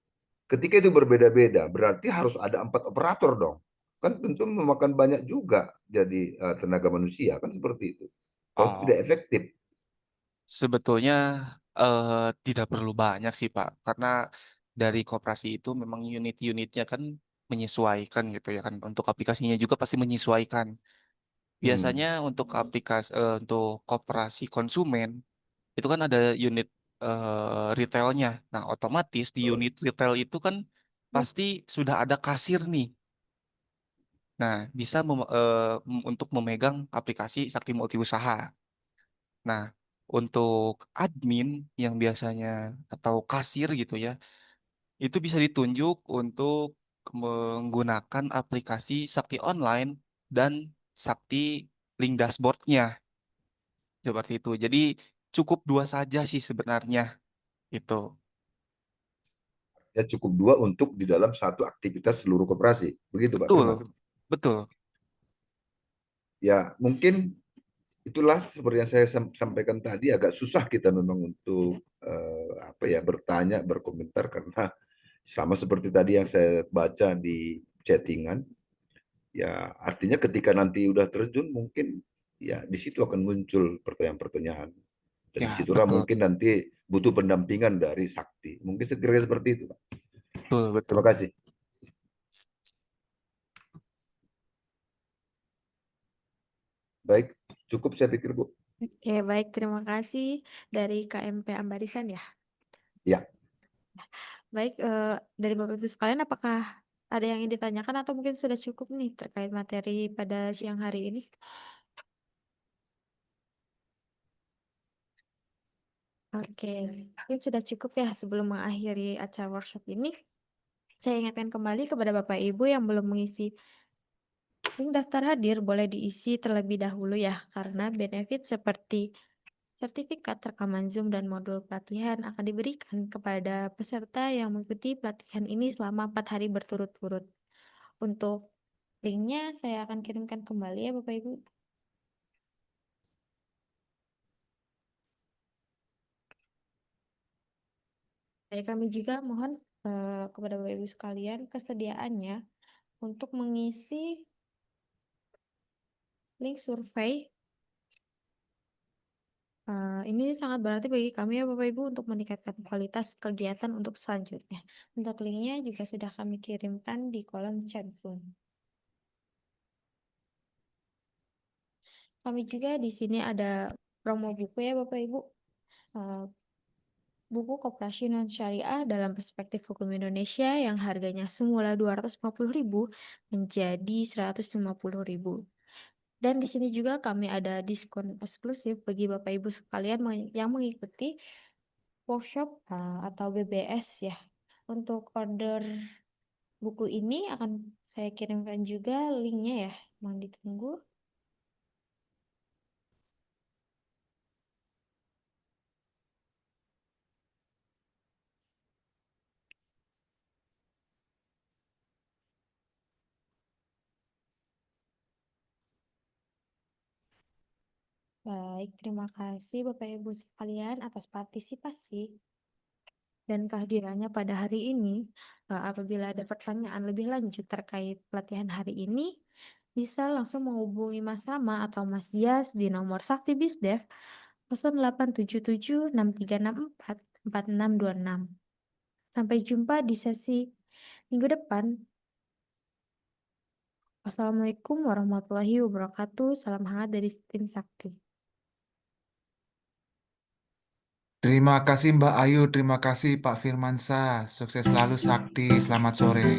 ketika itu berbeda-beda, berarti harus ada 4 operator dong. Kan tentu memakan banyak juga jadi tenaga manusia kan seperti itu. Kalau tidak Oh, efektif. sebetulnya eh, tidak perlu banyak sih Pak, karena dari koperasi itu memang unit-unitnya kan menyesuaikan gitu ya kan. Untuk aplikasinya juga pasti menyesuaikan. Hmm. Biasanya untuk untuk koperasi konsumen itu kan ada unit retailnya. Nah, otomatis di unit retail itu kan pasti sudah ada kasir nih. Nah, bisa untuk memegang aplikasi Sakti Multi Usaha. Nah, untuk admin yang biasanya atau kasir gitu ya, itu bisa ditunjuk untuk menggunakan aplikasi Sakti Online dan Sakti Link Dashboard-nya. Seperti itu. Jadi cukup dua saja sih sebenarnya. Itu. Ya cukup dua untuk di dalam satu aktivitas seluruh koperasi. Begitu Pak Betul. Firman. Betul. Ya mungkin itulah seperti yang saya sampaikan tadi, agak susah kita memang untuk apa ya, bertanya, berkomentar, karena sama seperti tadi yang saya baca di chattingan, ya artinya ketika nanti udah terjun mungkin ya di situ akan muncul pertanyaan-pertanyaan, dan Ya, disitulah betul. mungkin nanti butuh pendampingan dari Sakti, mungkin sekiranya seperti itu Pak. Betul, betul. Terima kasih. Baik, cukup saya pikir Bu. Oke, baik. Terima kasih dari KMP Ambarisan ya. Ya. Baik, dari Bapak Ibu sekalian, apakah ada yang ingin ditanyakan atau mungkin sudah cukup nih terkait materi pada siang hari ini? Oke, mungkin sudah cukup ya. Sebelum mengakhiri acara workshop ini, saya ingatkan kembali kepada Bapak Ibu yang belum mengisi link daftar hadir, boleh diisi terlebih dahulu ya, karena benefit seperti sertifikat rekaman Zoom dan modul pelatihan akan diberikan kepada peserta yang mengikuti pelatihan ini selama 4 hari berturut-turut. Untuk linknya saya akan kirimkan kembali ya Bapak Ibu. Kami juga mohon kepada Bapak Ibu sekalian kesediaannya untuk mengisi link survei. Ini sangat berarti bagi kami ya Bapak Ibu untuk meningkatkan kualitas kegiatan untuk selanjutnya. Untuk linknya juga sudah kami kirimkan di kolom chat Zoom. Kami juga di sini ada promo buku ya Bapak Ibu. Buku Koperasi Non Syariah dalam Perspektif Hukum Indonesia yang harganya semula 250.000 menjadi 150.000. Dan di sini juga kami ada diskon eksklusif bagi Bapak Ibu sekalian yang mengikuti workshop atau BBS ya. Untuk order buku ini akan saya kirimkan juga linknya ya. Mohon ditunggu. Baik, terima kasih Bapak Ibu sekalian atas partisipasi dan kehadirannya pada hari ini. Apabila ada pertanyaan lebih lanjut terkait pelatihan hari ini, bisa langsung menghubungi Mas Sama atau Mas Dias di nomor Sakti Bisdev 087763644626. Sampai jumpa di sesi minggu depan. Wassalamualaikum warahmatullahi wabarakatuh. Salam hangat dari tim Sakti. Terima kasih Mbak Ayu, terima kasih Pak Firmansyah. Sukses selalu Sakti, selamat sore.